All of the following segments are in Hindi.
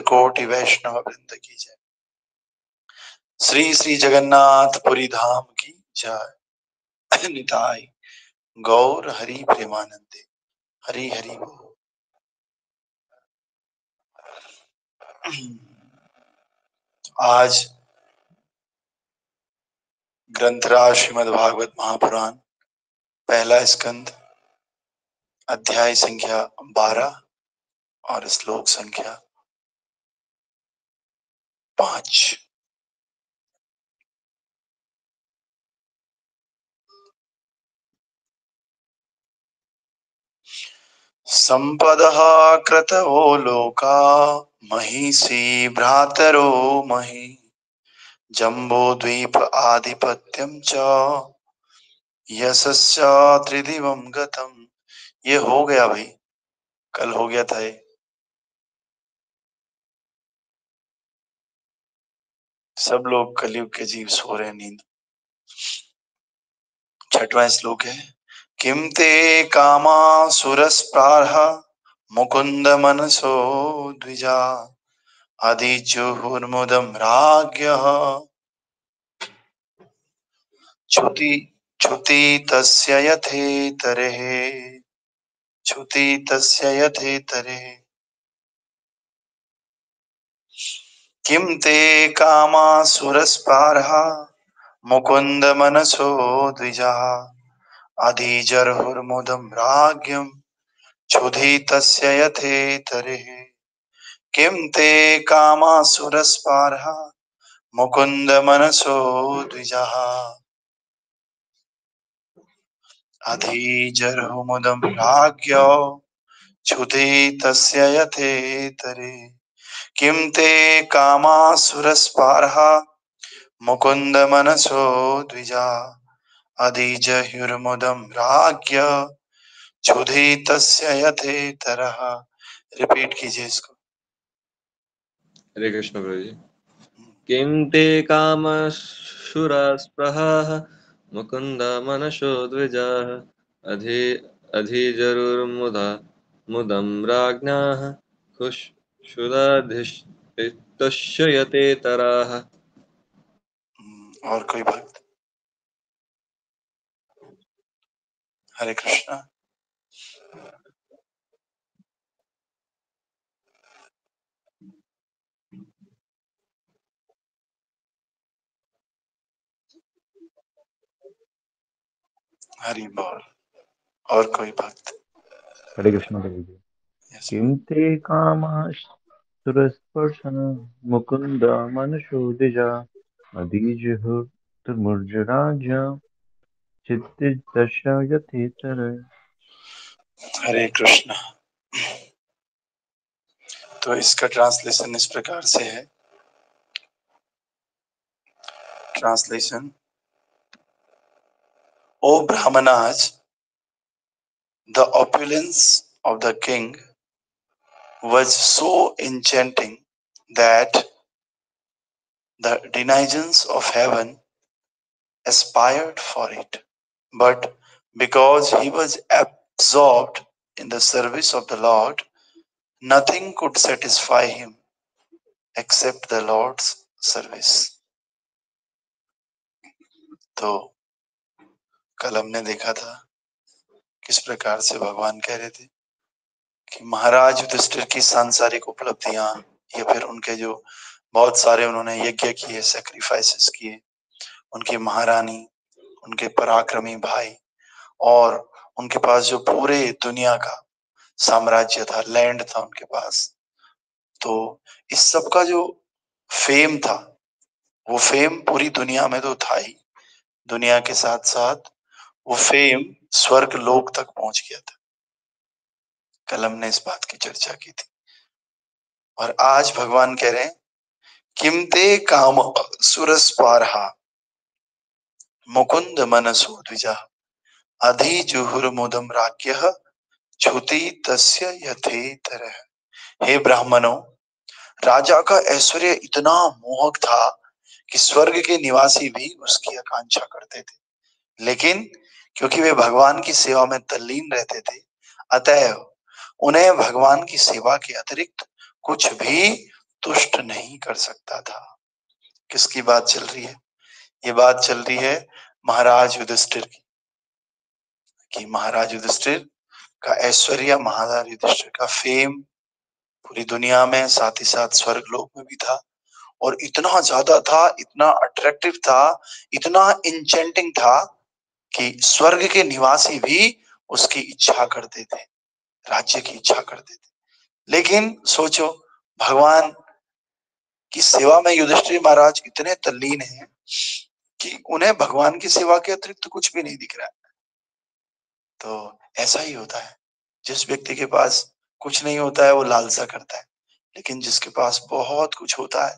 कोटि वैष्णव वृंद की जय। श्री श्री जगन्नाथ पुरी धाम की जय। निताई गौर हरि प्रेमानंदे। हरि हरि बोल। आज ग्रंथराज श्रीमद् भागवत महापुराण पहला स्कंद अध्याय संख्या 12 और श्लोक संख्या 5। संपदः क्रतवो लोका महिषी भ्रातरो मही जम्बूद्वीप आधिपत्यम च यशस्य त्रिदिवम गतम। ये हो गया भाई, कल हो गया था ये। सब लोग कलयुग के जीव सो रहे नींद। 6वां श्लोक है। किम ते कामा सुरस्प्राह मुकुंद मनसो द्विजा अधिजुहुर्मुदम राज्ञः च्युति च्युति तस्य यथेतरेः च्युति तस्य यथेतरेः। किम ते कामा सुरस्पारः मुकुंद मनसो द्विजा अधिजर्हुर्मुदं राज्ञं क्षुधि तस्य यथेतरेः। किम ते कामा सुरस्पारः मुकुंद मनसो द्विजा अधिजर्हुर्मुदं राज्ञौ क्षुधि तस्य यथेतरेः। किम ते कामा सुरस्पारः मुकुंद मनसो द्विजा अधिजहुर्मुदं राज्ञ क्षुधि तस्य यथेतरः। रिपीट कीजिए इसको। हरे कृष्ण प्रभु जी। किं ते कामशुरास्पृहाः मुकुन्द मनसो द्विजाः अधिजरुर्मुदा मुदं राज्ञाः क्षुधाधिष्ठितस्य यतेतराः। और कोई भक्त? हरे कृष्णा। हरि बोल। और कोई भक्त? हरे कृष्ण प्रभु जी। Yes. किं ते कामासुरस्पर्शन मुकुन्द मनसो द्विजा अधिजुहुर्मुर्जराज्ञ चित्तिदशा यथेतर। हरे कृष्णा। तो इसका ट्रांसलेशन इस प्रकार से है। Translation: O Brahmanas, the opulence of the king was so enchanting that the denizens of heaven aspired for it. But because he was absorbed in the service of the Lord, nothing could satisfy him except the Lord's service. तो कल हमने देखा था किस प्रकार से भगवान कह रहे थे कि महाराज युधिष्ठिर की सांसारिक उपलब्धियां या फिर उनके जो बहुत सारे उन्होंने यज्ञ किए, सैक्रिफाइसेस किए, उनकी महारानी, उनके पराक्रमी भाई और उनके पास जो पूरे दुनिया का साम्राज्य था, लैंड था उनके पास, तो इस सब का जो फेम था वो फेम पूरी दुनिया में तो था ही, दुनिया के साथ साथ वो फेम स्वर्ग लोक तक पहुंच गया था। कल हमने इस बात की चर्चा की थी। और आज भगवान कह रहे हैं किमते काम सुरस्पारहा मुकुंद मनसो द्विजा अधिजुहुर्मुदं राज्ञः क्षुति तस्य यथेतरः। हे ब्राह्मणों, राजा का ऐश्वर्य इतना मोहक था कि स्वर्ग के निवासी भी उसकी आकांक्षा करते थे, लेकिन क्योंकि वे भगवान की सेवा में तल्लीन रहते थे, अतएव उन्हें भगवान की सेवा के अतिरिक्त कुछ भी तुष्ट नहीं कर सकता था। किसकी बात चल रही है? ये बात चल रही है महाराज युधिष्ठिर की, कि महाराज युधिष्ठिर का ऐश्वर्य, महाराज युधिष्ठिर का फेम पूरी दुनिया में, साथ ही साथ स्वर्ग लोक में भी था, और इतना ज्यादा था, इतना अट्रैक्टिव था, इतना इंचेंटिंग था कि स्वर्ग के निवासी भी उसकी इच्छा करते थे, राज्य की इच्छा करते थे। लेकिन सोचो, भगवान की सेवा में युधिष्ठिर महाराज इतने तल्लीन हैं कि उन्हें भगवान की सेवा के अतिरिक्त कुछ भी नहीं दिख रहा है। तो ऐसा ही होता है, जिस व्यक्ति के पास कुछ नहीं होता है वो लालसा करता है, लेकिन जिसके पास बहुत कुछ होता है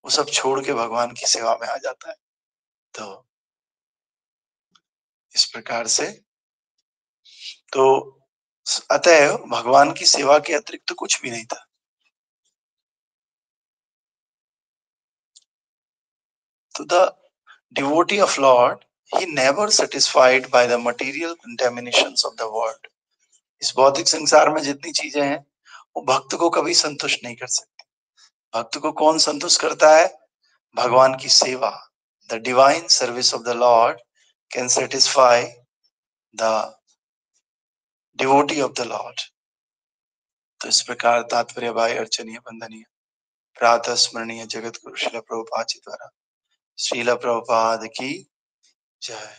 वो सब छोड़ के भगवान की सेवा में आ जाता है। तो इस प्रकार से, तो अतः भगवान की सेवा के अतिरिक्त कुछ भी नहीं था। तो the devotee of Lord, he never satisfied by the material contaminations of the world. इस भौतिक संसार में जितनी चीजें हैं वो भक्त को कभी संतुष्ट नहीं कर सकती। भक्त को कौन संतुष्ट करता है? भगवान की सेवा। The divine service of the Lord can satisfy the devotee of the Lord. तो इस प्रकार तात्पर्य भाई अर्चनीय वंदनीय प्रातः स्मरणीय जगत गुरु श्रील प्रभुपाद जी द्वारा, श्रील प्रभुपाद की जय।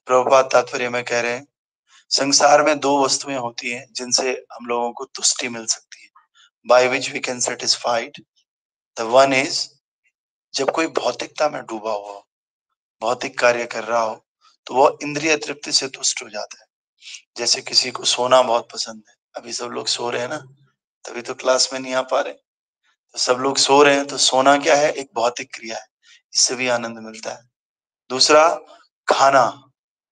प्रभुपाद तात्पर्य में कह रहे हैं, संसार में दो वस्तुएं होती हैं जिनसे हम लोगों को तुष्टि मिल सकती है, by which we can satisfied. The one is, जब कोई भौतिकता में डूबा हुआ हो, भौतिक कार्य कर रहा हो, तो वो इंद्रिय तृप्ति से तुष्ट हो जाता है। जैसे किसी को सोना बहुत पसंद है, अभी सब लोग सो रहे हैं ना, तभी तो क्लास में नहीं आ पा रहे, तो सब लोग सो रहे हैं, तो सोना क्या है? एक भौतिक क्रिया है, इससे भी आनंद मिलता है। दूसरा, खाना,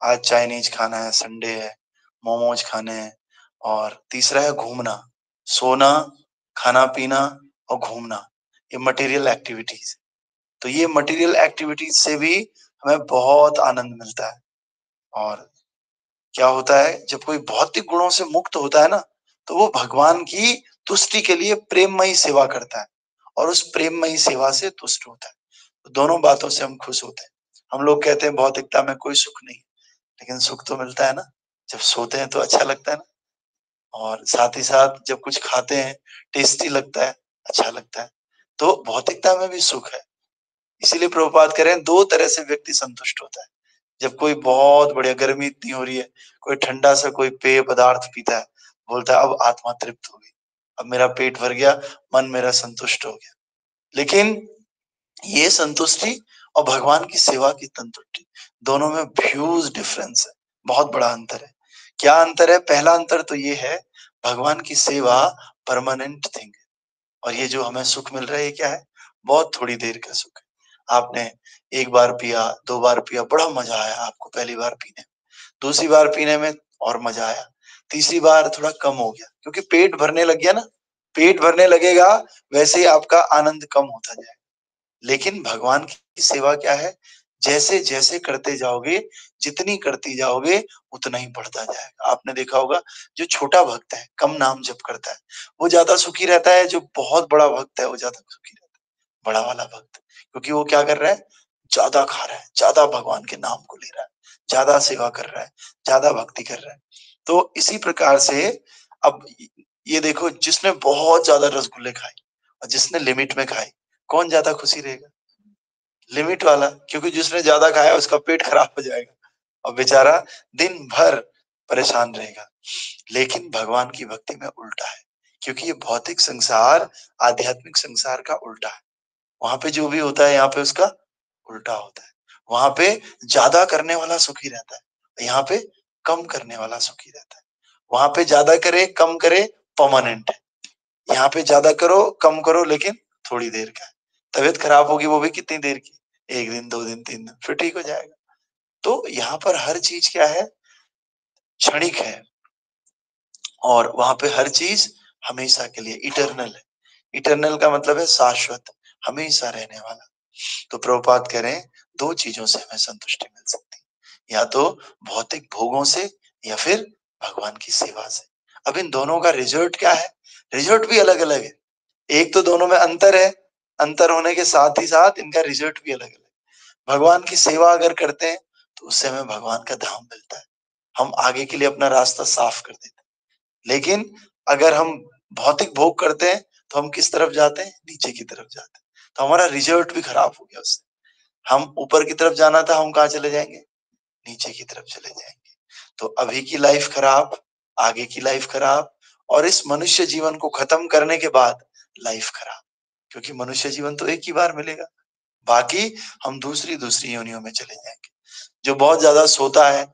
आज चाइनीज खाना है, संडे है, मोमोज खाने हैं। और तीसरा है घूमना, सोना, खाना पीना और घूमना, ये मटेरियल एक्टिविटीज। तो ये मटेरियल एक्टिविटीज से भी हमें बहुत आनंद मिलता है। और क्या होता है, जब कोई भौतिक गुणों से मुक्त होता है ना, तो वो भगवान की तुष्टि के लिए प्रेममयी सेवा करता है और उस प्रेममयी सेवा से तुष्ट होता है। तो दोनों बातों से हम खुश होते हैं। हम लोग कहते हैं भौतिकता में कोई सुख नहीं, लेकिन सुख तो मिलता है ना, जब सोते हैं तो अच्छा लगता है ना, और साथ ही साथ जब कुछ खाते हैं टेस्टी लगता है, अच्छा लगता है। तो भौतिकता में भी सुख है। इसीलिए प्रभुपाद कह रहे हैं, दो तरह से व्यक्ति संतुष्ट होता है। जब कोई बहुत बढ़िया, गर्मी इतनी हो रही है, कोई ठंडा सा कोई पेय पदार्थ पीता है, बोलता है अब आत्मा तृप्त हो गई, अब मेरा पेट भर गया, मन मेरा संतुष्ट हो गया। लेकिन ये संतुष्टि और भगवान की सेवा की संतुष्टि, दोनों में ह्यूज डिफरेंस है, बहुत बड़ा अंतर है। क्या अंतर है? पहला अंतर तो ये है, भगवान की सेवा परमानेंट थिंग है, और ये जो हमें सुख मिल रहा है ये क्या है? बहुत थोड़ी देर का सुख है। आपने एक बार पिया, दो बार पिया, बड़ा मजा आया आपको पहली बार पीने में, दूसरी बार पीने में और मजा आया, तीसरी बार थोड़ा कम हो गया, क्योंकि पेट भरने लग गया ना। पेट भरने लगेगा वैसे ही आपका आनंद कम होता जाएगा। लेकिन भगवान की सेवा क्या है? जैसे जैसे करते जाओगे, जितनी करती जाओगे उतना ही बढ़ता जाएगा। आपने देखा होगा, जो छोटा भक्त है, कम नाम जप करता है, वो ज्यादा सुखी रहता है। जो बहुत बड़ा भक्त है वो ज्यादा सुखी रहता है, बड़ा वाला भक्त, क्योंकि वो क्या कर रहा है? ज्यादा खा रहा है, ज्यादा भगवान के नाम को ले रहा है, ज्यादा सेवा कर रहा है, ज्यादा भक्ति कर रहा है। तो इसी प्रकार से अब ये देखो, जिसने बहुत ज्यादा रसगुल्ले खाए और जिसने लिमिट में खाए, कौन ज्यादा खुशी रहेगा? लिमिट वाला, क्योंकि जिसने ज्यादा खाया उसका पेट खराब हो जाएगा और बेचारा दिन भर परेशान रहेगा। लेकिन भगवान की भक्ति में उल्टा है, क्योंकि ये भौतिक संसार आध्यात्मिक संसार का उल्टा है। वहां पे जो भी होता है यहाँ पे उसका उल्टा होता है। वहां पे ज्यादा करने वाला सुखी रहता है, यहाँ पे कम करने वाला सुखी रहता है। वहां पे ज्यादा करे कम करे परमानेंट है, यहाँ पे ज्यादा करो कम करो लेकिन थोड़ी देर का है। तबीयत खराब होगी वो भी कितनी देर की, एक दिन, दो दिन, तीन दिन, फिर ठीक हो जाएगा। तो यहाँ पर हर चीज क्या है? क्षणिक है, और वहां पे हर चीज हमेशा के लिए इटरनल है। इटरनल का मतलब है शाश्वत, हमेशा रहने वाला। तो प्रभुपाद कह रहे हैं, दो चीजों से हमें संतुष्टि मिल सकती है, या तो भौतिक भोगों से या फिर भगवान की सेवा से। अब इन दोनों का रिजल्ट क्या है? रिजल्ट भी अलग अलग है। एक तो दोनों में अंतर है, अंतर होने के साथ ही साथ इनका रिजल्ट भी अलग अलग। भगवान की सेवा अगर करते हैं तो उससे हमें भगवान का धाम मिलता है, हम आगे के लिए अपना रास्ता साफ कर देते हैं। लेकिन अगर हम भौतिक भोग करते हैं तो हम किस तरफ जाते हैं? नीचे की तरफ जाते हैं, तो हमारा रिजल्ट भी खराब हो गया उससे। हम ऊपर की तरफ जाना था, हम कहाँ चले जाएंगे? नीचे की तरफ चले जाएंगे। तो अभी की लाइफ खराब, आगे की लाइफ खराब, और इस मनुष्य जीवन को खत्म करने के बाद लाइफ खराब, क्योंकि मनुष्य जीवन तो एक ही बार मिलेगा, बाकी हम दूसरी दूसरी योनियों में चले जाएंगे। जो बहुत ज्यादा सोता है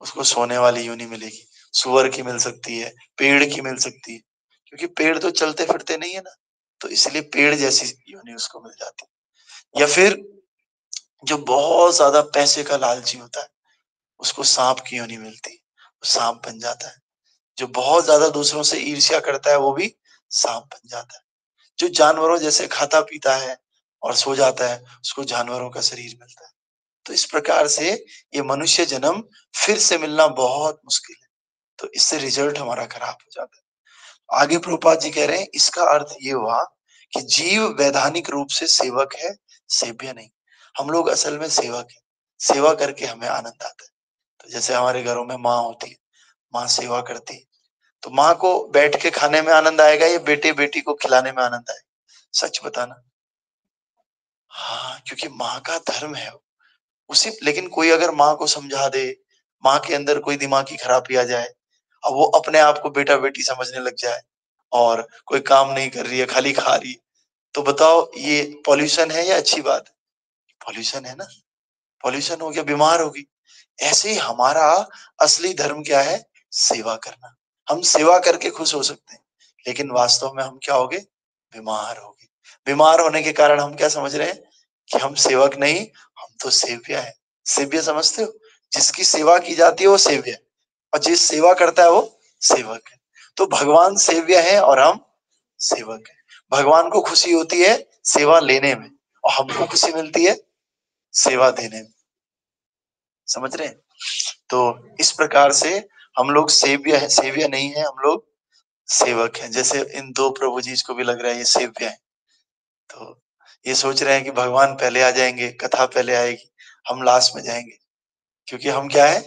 उसको सोने वाली योनि मिलेगी, सुअर की मिल सकती है, पेड़ की मिल सकती है, क्योंकि पेड़ तो चलते फिरते नहीं है ना, तो इसलिए पेड़ जैसी योनि उसको मिल जाती है। या फिर जो बहुत ज्यादा पैसे का लालची होता है उसको सांप की योनि मिलती है, वो सांप बन जाता है। जो बहुत ज्यादा दूसरों से ईर्ष्या करता है वो भी सांप बन जाता है। जो जानवरों जैसे खाता पीता है और सो जाता है उसको जानवरों का शरीर मिलता है। तो इस प्रकार से ये मनुष्य जन्म फिर से मिलना बहुत मुश्किल है, तो इससे रिजल्ट हमारा खराब हो जाता है। आगे प्रभुपाद जी कह रहे हैं इसका अर्थ ये हुआ कि जीव वैधानिक रूप से सेवक है, सेव्य नहीं। हम लोग असल में सेवक है, सेवा करके हमें आनंद आता है। तो जैसे हमारे घरों में माँ होती है, माँ सेवा करती है, तो माँ को बैठ के खाने में आनंद आएगा या बेटे बेटी को खिलाने में आनंद आएगा? सच बताना। हाँ, क्योंकि माँ का धर्म है उसी। लेकिन कोई अगर माँ को समझा दे, माँ के अंदर कोई दिमागी खराबी आ जाए, अब वो अपने आप को बेटा बेटी समझने लग जाए और कोई काम नहीं कर रही है, खाली खा रही है, तो बताओ ये पॉल्यूशन है या अच्छी बात है? पॉल्यूशन है ना, पॉल्यूशन हो गया, बीमार होगी। ऐसे ही हमारा असली धर्म क्या है? सेवा करना। हम सेवा करके खुश हो सकते हैं, लेकिन वास्तव में हम क्या होगे? बीमार होगे। बीमार होने के कारण हम क्या समझ रहे हैं कि हम सेवक नहीं, हम तो सेव्य है। सेव्य समझते हो? जिसकी सेवा की जाती है वो सेव्य है, और जिस सेवा करता है वो सेवक है। तो भगवान सेव्य है और हम सेवक है। भगवान को खुशी होती है सेवा लेने में, और हमको खुशी मिलती है सेवा देने में। समझ रहे हैं? तो इस प्रकार से हम लोग सेव्य है, सेव्य नहीं है, हम लोग सेवक हैं। जैसे इन दो प्रभु जी को भी लग रहा है ये सेव्य है, तो ये सोच रहे हैं कि भगवान पहले आ जाएंगे, कथा पहले आएगी, हम लास्ट में जाएंगे, क्योंकि हम क्या है?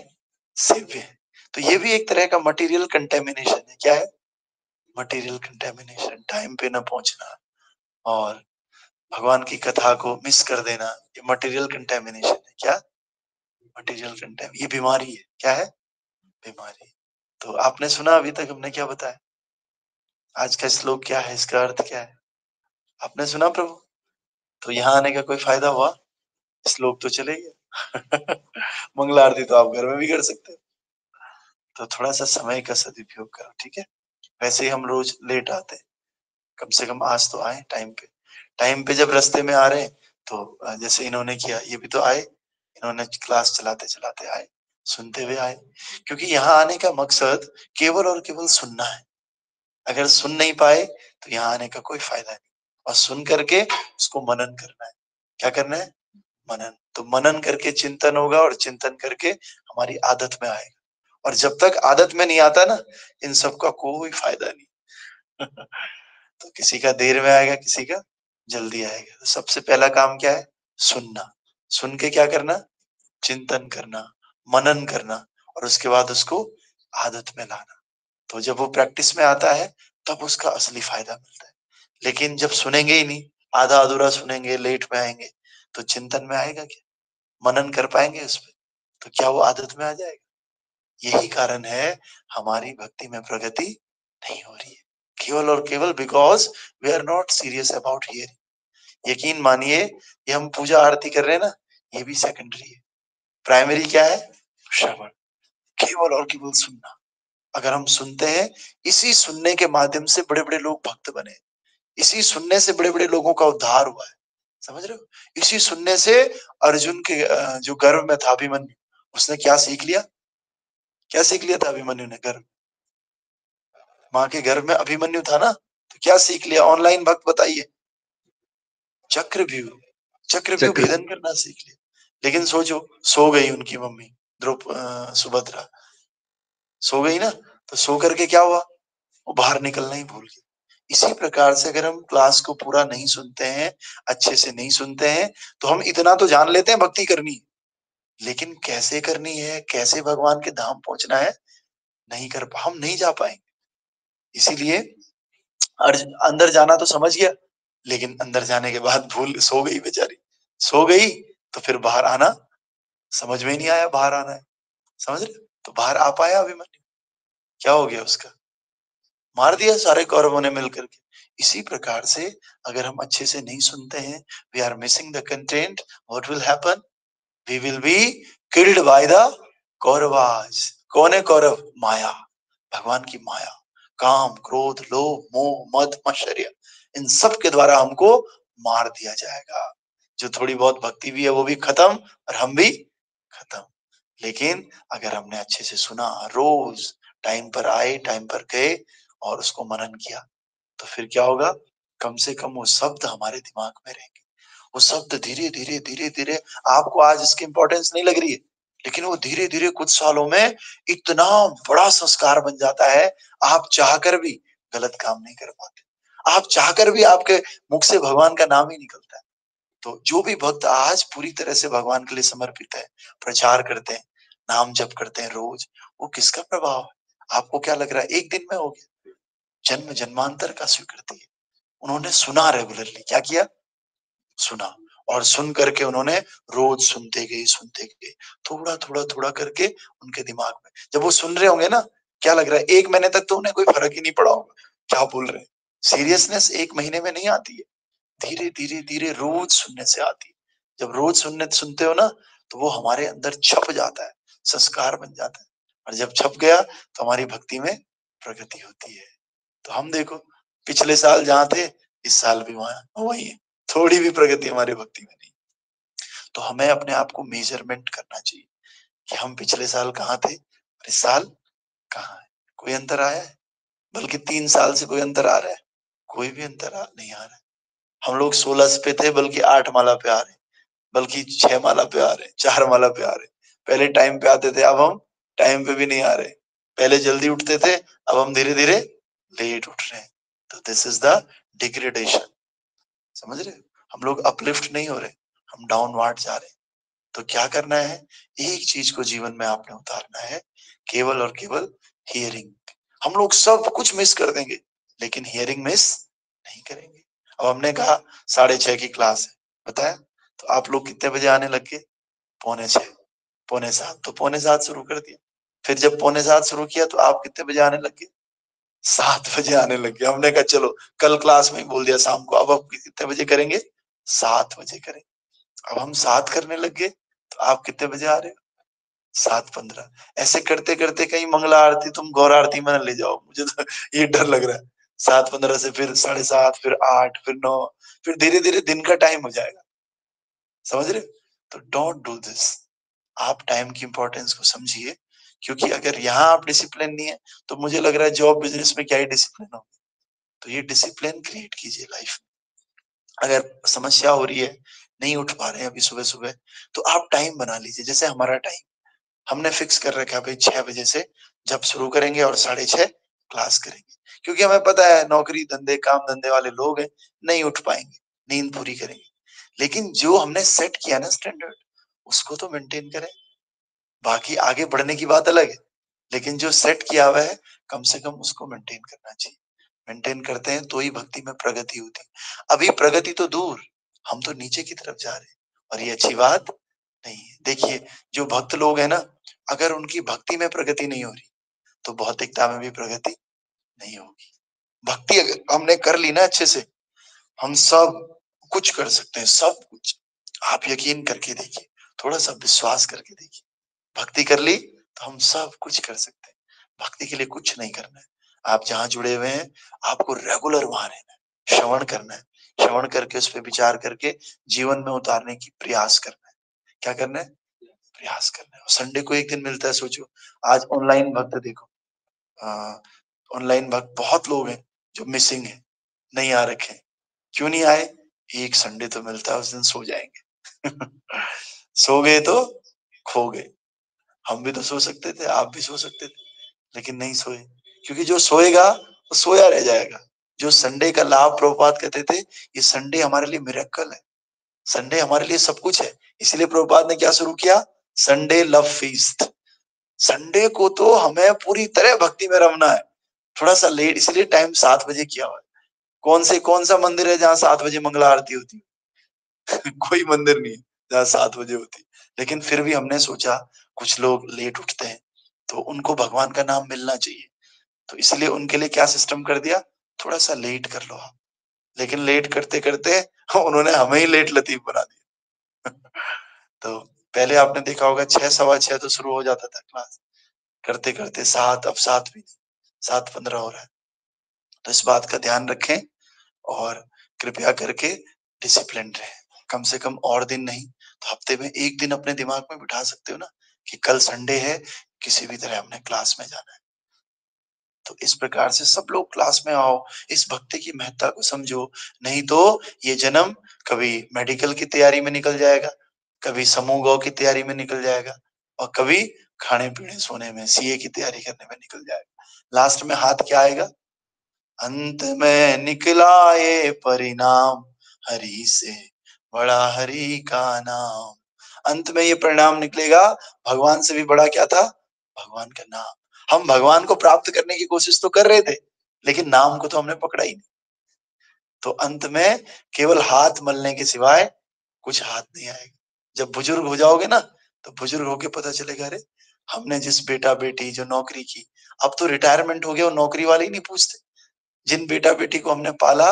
सेव्य है। तो ये भी एक तरह का मटेरियल कंटेमिनेशन है। क्या है? मटेरियल कंटेमिनेशन, टाइम पे न पहुंचना और भगवान की कथा को मिस कर देना, ये मटेरियल कंटेमिनेशन है। क्या? मटेरियल कंटेम, ये बीमारी है। क्या है? बीमारी। तो आपने सुना अभी तक हमने क्या बताया? आज का श्लोक क्या है, इसका अर्थ क्या है? आपने सुना प्रभु? तो यहाँ आने का कोई फायदा हुआ? श्लोक तो चले गया। मंगला आरती तो आप घर में भी कर सकते हो। तो थोड़ा सा समय का सदुपयोग करो, ठीक है? वैसे ही हम रोज लेट आते हैं, कम से कम आज तो आए टाइम पे। टाइम पे जब रास्ते में आ रहे हैं तो जैसे इन्होंने किया, ये भी तो आए, इन्होंने क्लास चलाते चलाते आए, सुनते हुए आए, क्योंकि यहाँ आने का मकसद केवल और केवल सुनना है। अगर सुन नहीं पाए तो यहाँ आने का कोई फायदा नहीं, और सुन करके उसको मनन करना है। क्या करना है? मनन। तो मनन करके चिंतन होगा, और चिंतन करके हमारी आदत में आएगा, और जब तक आदत में नहीं आता ना, इन सब का कोई फायदा नहीं। तो किसी का देर में आएगा, किसी का जल्दी आएगा। तो सबसे पहला काम क्या है? सुनना। सुन के क्या करना? चिंतन करना, मनन करना, और उसके बाद उसको आदत में लाना। तो जब वो प्रैक्टिस में आता है तब उसका असली फायदा मिलता है। लेकिन जब सुनेंगे ही नहीं, आधा अधूरा सुनेंगे, लेट में आएंगे, तो चिंतन में आएगा क्या? मनन कर पाएंगे उस पर? तो क्या वो आदत में आ जाएगा? यही कारण है हमारी भक्ति में प्रगति नहीं हो रही है, केवल और केवल because we are not serious about hearing. यकीन मानिए, ये हम पूजा आरती कर रहे हैं ना, ये भी सेकेंडरी है। प्राइमरी क्या है? श्रवण, केवल और केवल सुनना। अगर हम सुनते हैं, इसी सुनने के माध्यम से बड़े बड़े लोग भक्त बने, इसी सुनने से बड़े बड़े लोगों का उद्धार हुआ है। समझ रहे हो? इसी सुनने से अर्जुन के जो गर्भ में था अभिमन्यु, उसने क्या सीख लिया? क्या सीख लिया था अभिमन्यु ने? गर्भ, माँ के गर्भ में अभिमन्यु था ना, तो क्या सीख लिया? ऑनलाइन भक्त बताइए। चक्रव्यूह, चक्रव्यूह चक्र भेदन करना सीख लिया। लेकिन सोचो, सो गई उनकी मम्मी सुभद्रा, सो गई ना, तो सो करके क्या हुआ? वो बाहर निकलना ही भूल गई। इसी प्रकार से अगर हम क्लास को पूरा नहीं सुनते हैं, अच्छे से नहीं सुनते हैं, तो हम इतना तो जान लेते हैं भक्ति करनी है, लेकिन कैसे करनी है, कैसे भगवान के धाम पहुंचना है, नहीं कर हम नहीं जा पाएंगे। इसीलिए अंदर जाना तो समझ गया, लेकिन अंदर जाने के बाद भूल, सो गई बेचारी, सो गई, तो फिर बाहर आना समझ में ही नहीं आया, बाहर आना है, समझ रहे? तो बाहर आ पाया अभिमन्यु? क्या हो गया उसका? मार दिया सारे कौरवों ने मिलकर के। इसी प्रकार से अगर हम अच्छे से नहीं सुनते हैं, we are missing the content, what will happen? We will be killed by the Kauravas. कौन है कौरव? माया, भगवान की माया, काम, क्रोध, लोभ, मोह, मद, मत्सर्य, इन सब के द्वारा हमको मार दिया जाएगा। जो थोड़ी बहुत भक्ति भी है वो भी खत्म, और हम भी खत्म। लेकिन अगर हमने अच्छे से सुना, रोज टाइम पर आए, टाइम पर गए और उसको मनन किया, तो फिर क्या होगा? कम से कम वो शब्द हमारे दिमाग में रहेंगे। वो शब्द धीरे धीरे धीरे धीरे, आपको आज इसकी इंपॉर्टेंस नहीं लग रही है, लेकिन वो धीरे धीरे कुछ सालों में इतना बड़ा संस्कार बन जाता है, आप चाहकर भी गलत काम नहीं कर पाते, आप चाहकर भी आपके मुख से भगवान का नाम ही निकलता है। तो जो भी भक्त आज पूरी तरह से भगवान के लिए समर्पित है, प्रचार करते हैं, नाम जप करते हैं रोज, वो किसका प्रभाव है? आपको क्या लग रहा है एक दिन में हो गया? जन्म जन्मांतर का स्वीकृति है। उन्होंने सुना, रेगुलरली क्या किया? सुना, और सुन करके उन्होंने रोज सुनते गए, थोड़ा थोड़ा थोड़ा करके उनके दिमाग में, जब वो सुन रहे होंगे ना, क्या लग रहा है 1 महीने तक तो उन्हें कोई फर्क ही नहीं पड़ा होगा, क्या बोल रहे हैं। सीरियसनेस 1 महीने में नहीं आती है, धीरे धीरे धीरे रोज सुनने से आती है। जब रोज सुनते हो ना, तो वो हमारे अंदर छप जाता है, संस्कार बन जाता है, और जब छप गया तो हमारी भक्ति में प्रगति होती है। तो हम देखो, पिछले साल जहाँ थे, इस साल भी वहां वही है, थोड़ी भी प्रगति हमारी भक्ति में नहीं। तो हमें अपने आप को मेजरमेंट करना चाहिए कि हम पिछले साल कहाँ थे और इस साल कहाँ है। कोई अंतर आया है? बल्कि 3 साल से कोई अंतर आ रहा है? कोई भी अंतर नहीं आ रहा है। हम लोग 16 पे थे, बल्कि 8 माला पे आ रहे हैं, बल्कि 6 माला पे आ रहे हैं, 4 माला पे आ रहे हैं। पहले टाइम पे आते थे, अब हम टाइम पे भी नहीं आ रहे। पहले जल्दी उठते थे, अब हम धीरे धीरे लेट उठ रहे हैं। तो दिस इज द डिग्रेडेशन, समझ रहे हो? हम लोग अपलिफ्ट नहीं हो रहे, हम डाउनवर्ड जा रहे हैं। तो क्या करना है? एक चीज को जीवन में आपने उतारना है, केवल और केवल हियरिंग। हम लोग सब कुछ मिस कर देंगे, लेकिन हियरिंग मिस नहीं करेंगे। अब हमने कहा 6:30 की क्लास है, बताया, तो आप लोग कितने बजे आने लग गए? 6:45, 6:45, तो 6:45 शुरू कर दिया। फिर जब 6:45 शुरू किया तो आप कितने बजे आने लग गए? 7 बजे आने लग गए। हमने कहा चलो, कल क्लास में ही बोल दिया शाम को, अब कितने बजे करेंगे? 7 बजे करेंगे। अब हम 7 करने लग गए, तो आप कितने बजे आ रहे हो? 7:15। ऐसे करते करते कहीं मंगला आरती तुम गौर आरती में न ले जाओ, मुझे तो ये डर लग रहा है। 7:15 से फिर 7:30, फिर 8, फिर 9, फिर धीरे धीरे दिन का टाइम हो जाएगा, समझ रहे हो? तो डोंट डू दिस। आप टाइम की इंपॉर्टेंस को समझिए, क्योंकि अगर यहाँ आप डिसिप्लिन नहीं है, तो मुझे लग रहा है जॉब बिजनेस में क्या ही डिसिप्लिन हो। तो ये डिसिप्लिन क्रिएट कीजिए लाइफ में। अगर समस्या हो रही है, नहीं उठ पा रहे हैं अभी सुबह सुबह, तो आप टाइम बना लीजिए। जैसे हमारा टाइम हमने फिक्स कर रखा है भाई, 6 बजे से जब शुरू करेंगे और 6:30 क्लास करेंगे, क्योंकि हमें पता है नौकरी धंधे काम धंधे वाले लोग हैं, नहीं उठ पाएंगे, नींद पूरी करेंगे। लेकिन जो हमने सेट किया ना स्टैंडर्ड, उसको तो मेंटेन करें। बाकी आगे बढ़ने की बात अलग है, लेकिन जो सेट किया हुआ है, कम से कम उसको मेंटेन करना चाहिए। मेंटेन करते हैं तो ही भक्ति में प्रगति होती है। अभी प्रगति तो दूर, हम तो नीचे की तरफ जा रहे हैं, और ये अच्छी बात नहीं है। देखिए, जो भक्त लोग हैं ना, अगर उनकी भक्ति में प्रगति नहीं हो रही, तो भौतिकता में भी प्रगति नहीं होगी। भक्ति अगर हमने कर ली ना अच्छे से, हम सब कुछ कर सकते हैं, सब कुछ। आप यकीन करके देखिए, थोड़ा सा विश्वास करके देखिए, भक्ति कर ली तो हम सब कुछ कर सकते हैं। भक्ति के लिए कुछ नहीं करना है। आप जहाँ जुड़े हुए हैं, आपको रेगुलर वहां रहना है, श्रवण करना है, श्रवण करके उस पर विचार करके जीवन में उतारने की प्रयास करना है। क्या करना है? प्रयास करना है। संडे को एक दिन मिलता है, सोचो। आज ऑनलाइन भक्त देखो, ऑनलाइन भक्त बहुत लोग हैं जो मिसिंग है, नहीं आ रखे। क्यों नहीं आए? एक संडे तो मिलता है, उस दिन सो जाएंगे। सो गए तो खो गए। हम भी तो सो सकते थे, आप भी सो सकते थे, लेकिन नहीं सोए, क्योंकि जो सोएगा वो सोया रह जाएगा, जो संडे का लाभ प्रभुपाद कहते थे, ये संडे हमारे लिए मिरेकल है, संडे हमारे लिए सब कुछ है। इसलिए प्रभुपाद ने क्या शुरू किया, संडे लव फीस्ट। संडे को तो हमें पूरी तरह भक्ति में रमना है। थोड़ा सा लेट, इसलिए टाइम 7 बजे किया हुआ है। कौन सा मंदिर है जहाँ 7 बजे मंगला आरती होती है? कोई मंदिर नहीं है जहाँ 7 बजे होती। लेकिन फिर भी हमने सोचा कुछ लोग लेट उठते हैं तो उनको भगवान का नाम मिलना चाहिए, तो इसलिए उनके लिए क्या सिस्टम कर दिया, थोड़ा सा लेट कर लो आप। लेकिन लेट करते करते उन्होंने हमें ही लेट लतीफ बना दिया। तो पहले आपने देखा होगा 6 सवा 6 तो शुरू हो जाता था क्लास, करते करते 7, अब 7 भी नहीं, 7:15 हो रहा है। तो इस बात का ध्यान रखें और कृपया करके डिसिप्लिन रहे। कम से कम और दिन नहीं तो हफ्ते में एक दिन अपने दिमाग में बिठा सकते हो ना कि कल संडे है, किसी भी तरह हमने क्लास में जाना है। तो इस प्रकार से सब लोग क्लास में आओ, इस भक्ति की महत्ता को समझो। नहीं तो ये जन्म कभी मेडिकल की तैयारी में निकल जाएगा, कभी समूह गौ की तैयारी में निकल जाएगा, और कभी खाने पीने सोने में सीए की तैयारी करने में निकल जाएगा। लास्ट में हाथ क्या आएगा, अंत में निकला ये परिणाम, हरि से बड़ा हरि का नाम। अंत में ये परिणाम निकलेगा, भगवान से भी बड़ा क्या था, भगवान का नाम। हम भगवान को प्राप्त करने की कोशिश तो कर रहे थे, लेकिन नाम को तो हमने पकड़ा ही नहीं। तो अंत में केवल हाथ मलने के सिवाय कुछ हाथ नहीं आएगा। जब बुजुर्ग हो जाओगे ना, तो बुजुर्ग होके पता चलेगा, अरे हमने जिस बेटा बेटी जो नौकरी की, अब तो रिटायरमेंट हो गया और नौकरी वाले ही नहीं पूछते। जिन बेटा बेटी को हमने पाला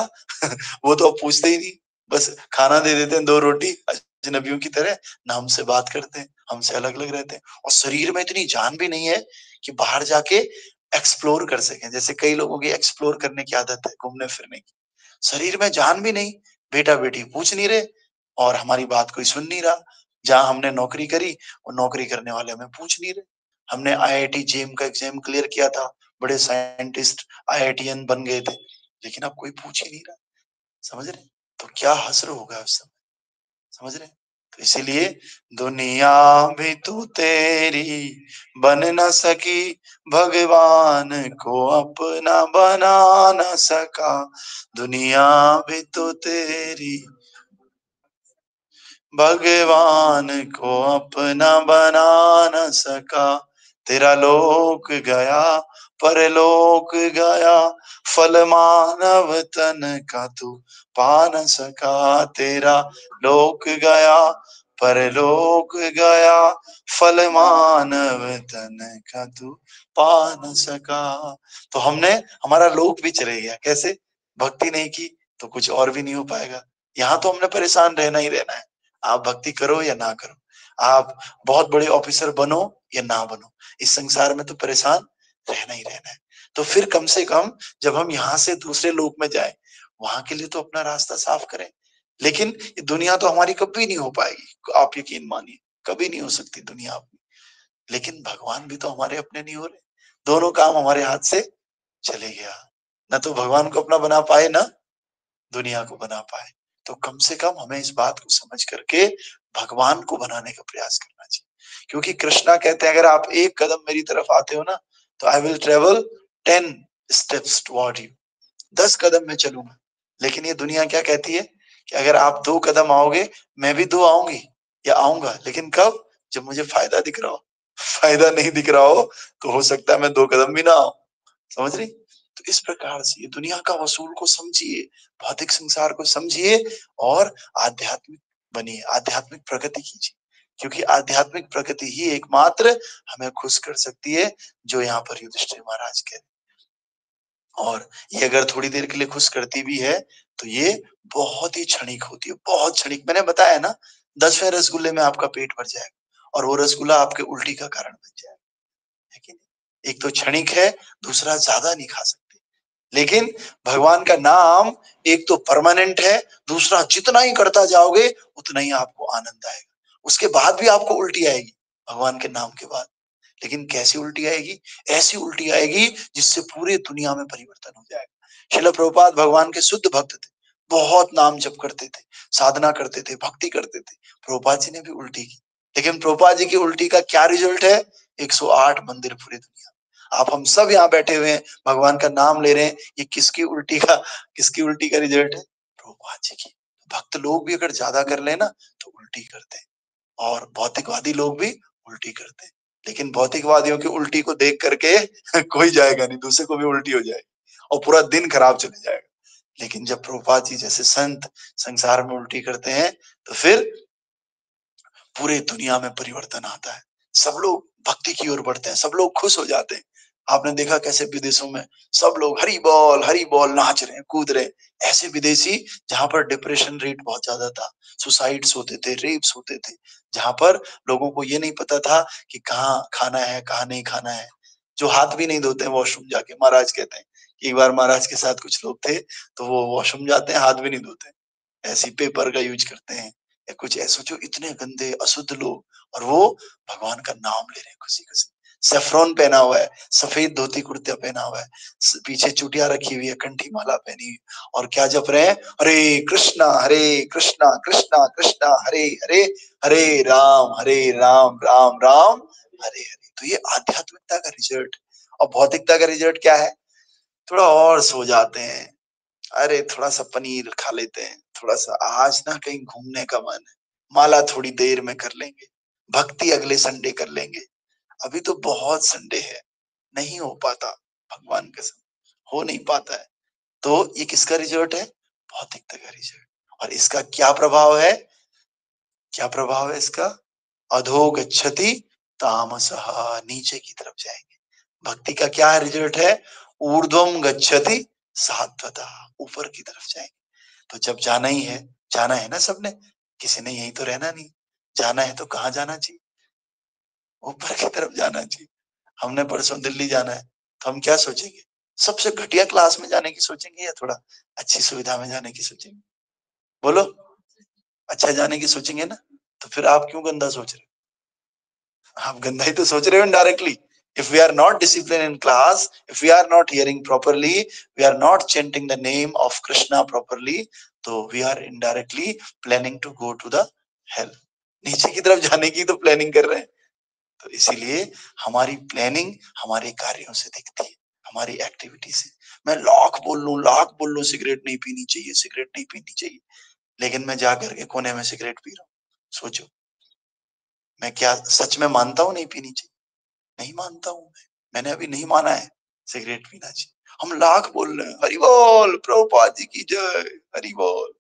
वो तो अब पूछते ही नहीं, बस खाना दे देते हैं 2 रोटी, अजनबियों की तरह नाम से बात करते हैं, हमसे अलग अलग रहते हैं। और शरीर में इतनी जान भी नहीं है कि बाहर जाके एक्सप्लोर कर सकें। जैसे कई लोगों की एक्सप्लोर करने की आदत है, घूमने फिरने की। शरीर में जान भी नहीं, बेटा बेटी पूछ नहीं रहे और हमारी बात कोई सुन नहीं रहा। जहां हमने नौकरी करी और नौकरी करने वाले हमें पूछ नहीं रहे। हमने आईआईटी जेईई का एग्जाम क्लियर किया था, बड़े साइंटिस्ट आईआईटीएन बन गए थे, लेकिन अब कोई पूछ ही नहीं रहा। समझ रहे, तो क्या हश्र होगा उस समय, समझ रहे। तो इसीलिए दुनिया भी तू तेरी बन न सकी, भगवान को अपना बना न सका। दुनिया भी तो तेरी, भगवान को अपना बना न सका। तेरा लोक गया परलोक गया, फल मानव तन का तू पा न सका। तेरा लोक गया परलोक गया, फल मानव तन का तू पा न सका। तो हमने, हमारा लोक भी चले गया। कैसे, भक्ति नहीं की तो कुछ और भी नहीं हो पाएगा। यहाँ तो हमने परेशान रहना ही रहना है। आप भक्ति करो या ना करो, आप बहुत बड़े ऑफिसर बनो या ना बनो, इस संसार में तो परेशान रहना ही रहना है। तो फिर कम से कम जब हम यहाँ से दूसरे लोक में जाएं, वहां के लिए तो अपना रास्ता साफ करें। लेकिन ये दुनिया तो हमारी कभी नहीं हो पाएगी, आप यकीन मानिए, कभी नहीं हो सकती दुनिया अपनी। लेकिन भगवान भी तो हमारे अपने नहीं हो रहे। दोनों काम हमारे हाथ से चले गया, न तो भगवान को अपना बना पाए, ना दुनिया को बना पाए। तो कम से कम हमें इस बात को समझ करके भगवान को बनाने का प्रयास करना चाहिए। क्योंकि कृष्णा कहते हैं, अगर आप एक कदम मेरी तरफ आते हो ना, तो I will travel 10 steps toward you, 10 कदम मैं चलूंगा। लेकिन ये दुनिया क्या कहती है कि अगर आप 2 कदम आओगे, मैं भी 2 आऊंगी या आऊंगा, लेकिन कब, जब मुझे फायदा दिख रहा हो। फायदा नहीं दिख रहा हो तो हो सकता है मैं 2 कदम भी ना आऊं। समझ रही। तो इस प्रकार से ये दुनिया का वसूल को समझिए, भौतिक संसार को समझिए और आध्यात्मिक बनिए, आध्यात्मिक प्रगति कीजिए। क्योंकि आध्यात्मिक प्रगति ही एकमात्र हमें खुश कर सकती है, जो यहाँ पर युधिष्ठिर महाराज कह रहे। और ये अगर थोड़ी देर के लिए खुश करती भी है तो ये बहुत ही क्षणिक होती है, बहुत क्षणिक। मैंने बताया ना, 10वें रसगुल्ले में आपका पेट भर जाएगा और वो रसगुल्ला आपके उल्टी का कारण बन जाएगा, है कि नहीं? एक तो क्षणिक है, दूसरा ज्यादा नहीं खा सकते। लेकिन भगवान का नाम एक तो परमानेंट है, दूसरा जितना ही करता जाओगे उतना ही आपको आनंद आएगा। उसके बाद भी आपको उल्टी आएगी भगवान के नाम के बाद, लेकिन कैसी उल्टी आएगी, ऐसी उल्टी आएगी जिससे पूरी दुनिया में परिवर्तन हो जाएगा। श्रील प्रभुपाद भगवान के शुद्ध भक्त थे, बहुत नाम जप करते थे, साधना करते थे, भक्ति करते थे। प्रभुपाद जी ने भी उल्टी की, लेकिन प्रभुपाद जी की उल्टी का क्या रिजल्ट है, 108 मंदिर पूरी दुनिया। आप हम सब यहाँ बैठे हुए हैं, भगवान का नाम ले रहे हैं, ये किसकी उल्टी का रिजल्ट है? प्रभुपाद जी की। भक्त लोग भी अगर ज्यादा कर ले ना तो उल्टी करते हैं, और भौतिकवादी लोग भी उल्टी करते हैं। लेकिन भौतिकवादियों की उल्टी को देख करके कोई जाएगा नहीं, दूसरे को भी उल्टी हो जाएगी और पूरा दिन खराब चले जाएगा। लेकिन जब प्रभुपाद जी जैसे संत संसार में उल्टी करते हैं तो फिर पूरे दुनिया में परिवर्तन आता है, सब लोग भक्ति की ओर बढ़ते हैं, सब लोग खुश हो जाते हैं। आपने देखा कैसे विदेशों में सब लोग हरि बोल नाच रहे हैं, कूद रहे हैं। ऐसे विदेशी जहां पर डिप्रेशन रेट बहुत ज्यादा था, सुसाइड्स होते थे, रेप्स होते थे, जहां पर लोगों को ये नहीं पता था कि कहाँ खाना है कहाँ नहीं खाना है, जो हाथ भी नहीं धोते हैं वॉशरूम जाके। महाराज कहते हैं कि एक बार महाराज के साथ कुछ लोग थे तो वो वॉशरूम जाते हैं, हाथ भी नहीं धोते, ऐसी पेपर का यूज करते हैं या कुछ ऐसा। जो इतने गंदे अशुद्ध लोग, और वो भगवान का नाम ले रहे हैं खुशी खुशी। सेफ्रॉन पहना हुआ है, सफेद धोती कुर्ता पहना हुआ है, पीछे चुटिया रखी हुई है, कंठी माला पहनी हुई, और क्या जप रहे हैं? हरे कृष्णा कृष्णा कृष्णा हरे हरे, हरे राम राम राम हरे हरे। तो ये आध्यात्मिकता का रिजल्ट। और भौतिकता का रिजल्ट क्या है? थोड़ा और सो जाते हैं, अरे थोड़ा सा पनीर खा लेते हैं, थोड़ा सा आज ना कहीं घूमने का मन है, माला थोड़ी देर में कर लेंगे, भक्ति अगले संडे कर लेंगे, अभी तो बहुत संडे है, नहीं हो पाता, भगवान कसम हो नहीं पाता है। तो ये किसका रिजल्ट है? भौतिकता का रिजल्ट। और इसका क्या प्रभाव है? क्या प्रभाव है इसका? अधो गच्छति तामसः, नीचे की तरफ जाएंगे। भक्ति का क्या रिजल्ट है? ऊर्ध्वम गच्छति सात्वता, ऊपर की तरफ जाएंगे। तो जब जाना है ना सबने, किसी ने यही तो रहना नहीं, जाना है तो कहाँ जाना चाहिए? ऊपर की तरफ जाना चाहिए। हमने परसों दिल्ली जाना है तो हम क्या सोचेंगे? सबसे घटिया क्लास में जाने की सोचेंगे या थोड़ा अच्छी सुविधा में जाने की सोचेंगे? बोलो, अच्छा जाने की सोचेंगे ना। तो फिर आप क्यों गंदा सोच रहे हो? आप गंदा ही तो सोच रहे हो indirectly. If we are not disciplined in class, if we are not hearing properly, we are not chanting the name of Krishna properly, तो we are indirectly planning to go to the hell. नीचे की तरफ जाने की तो प्लानिंग कर रहे हैं। तो इसीलिए हमारी प्लानिंग हमारे कार्यों से दिखती है, हमारी एक्टिविटी से। मैं लाख बोल लूं सिगरेट नहीं पीनी चाहिए, सिगरेट नहीं पीनी चाहिए, लेकिन मैं जाकर के कोने में सिगरेट पी रहा हूँ। सोचो, मैं क्या सच में मानता हूँ नहीं पीनी चाहिए? नहीं मानता हूँ मैंने अभी नहीं माना है सिगरेट पीना चाहिए। हम लाख बोल रहे हैं हरि बोल, प्रभुपाद जी की जय, हरि बोल,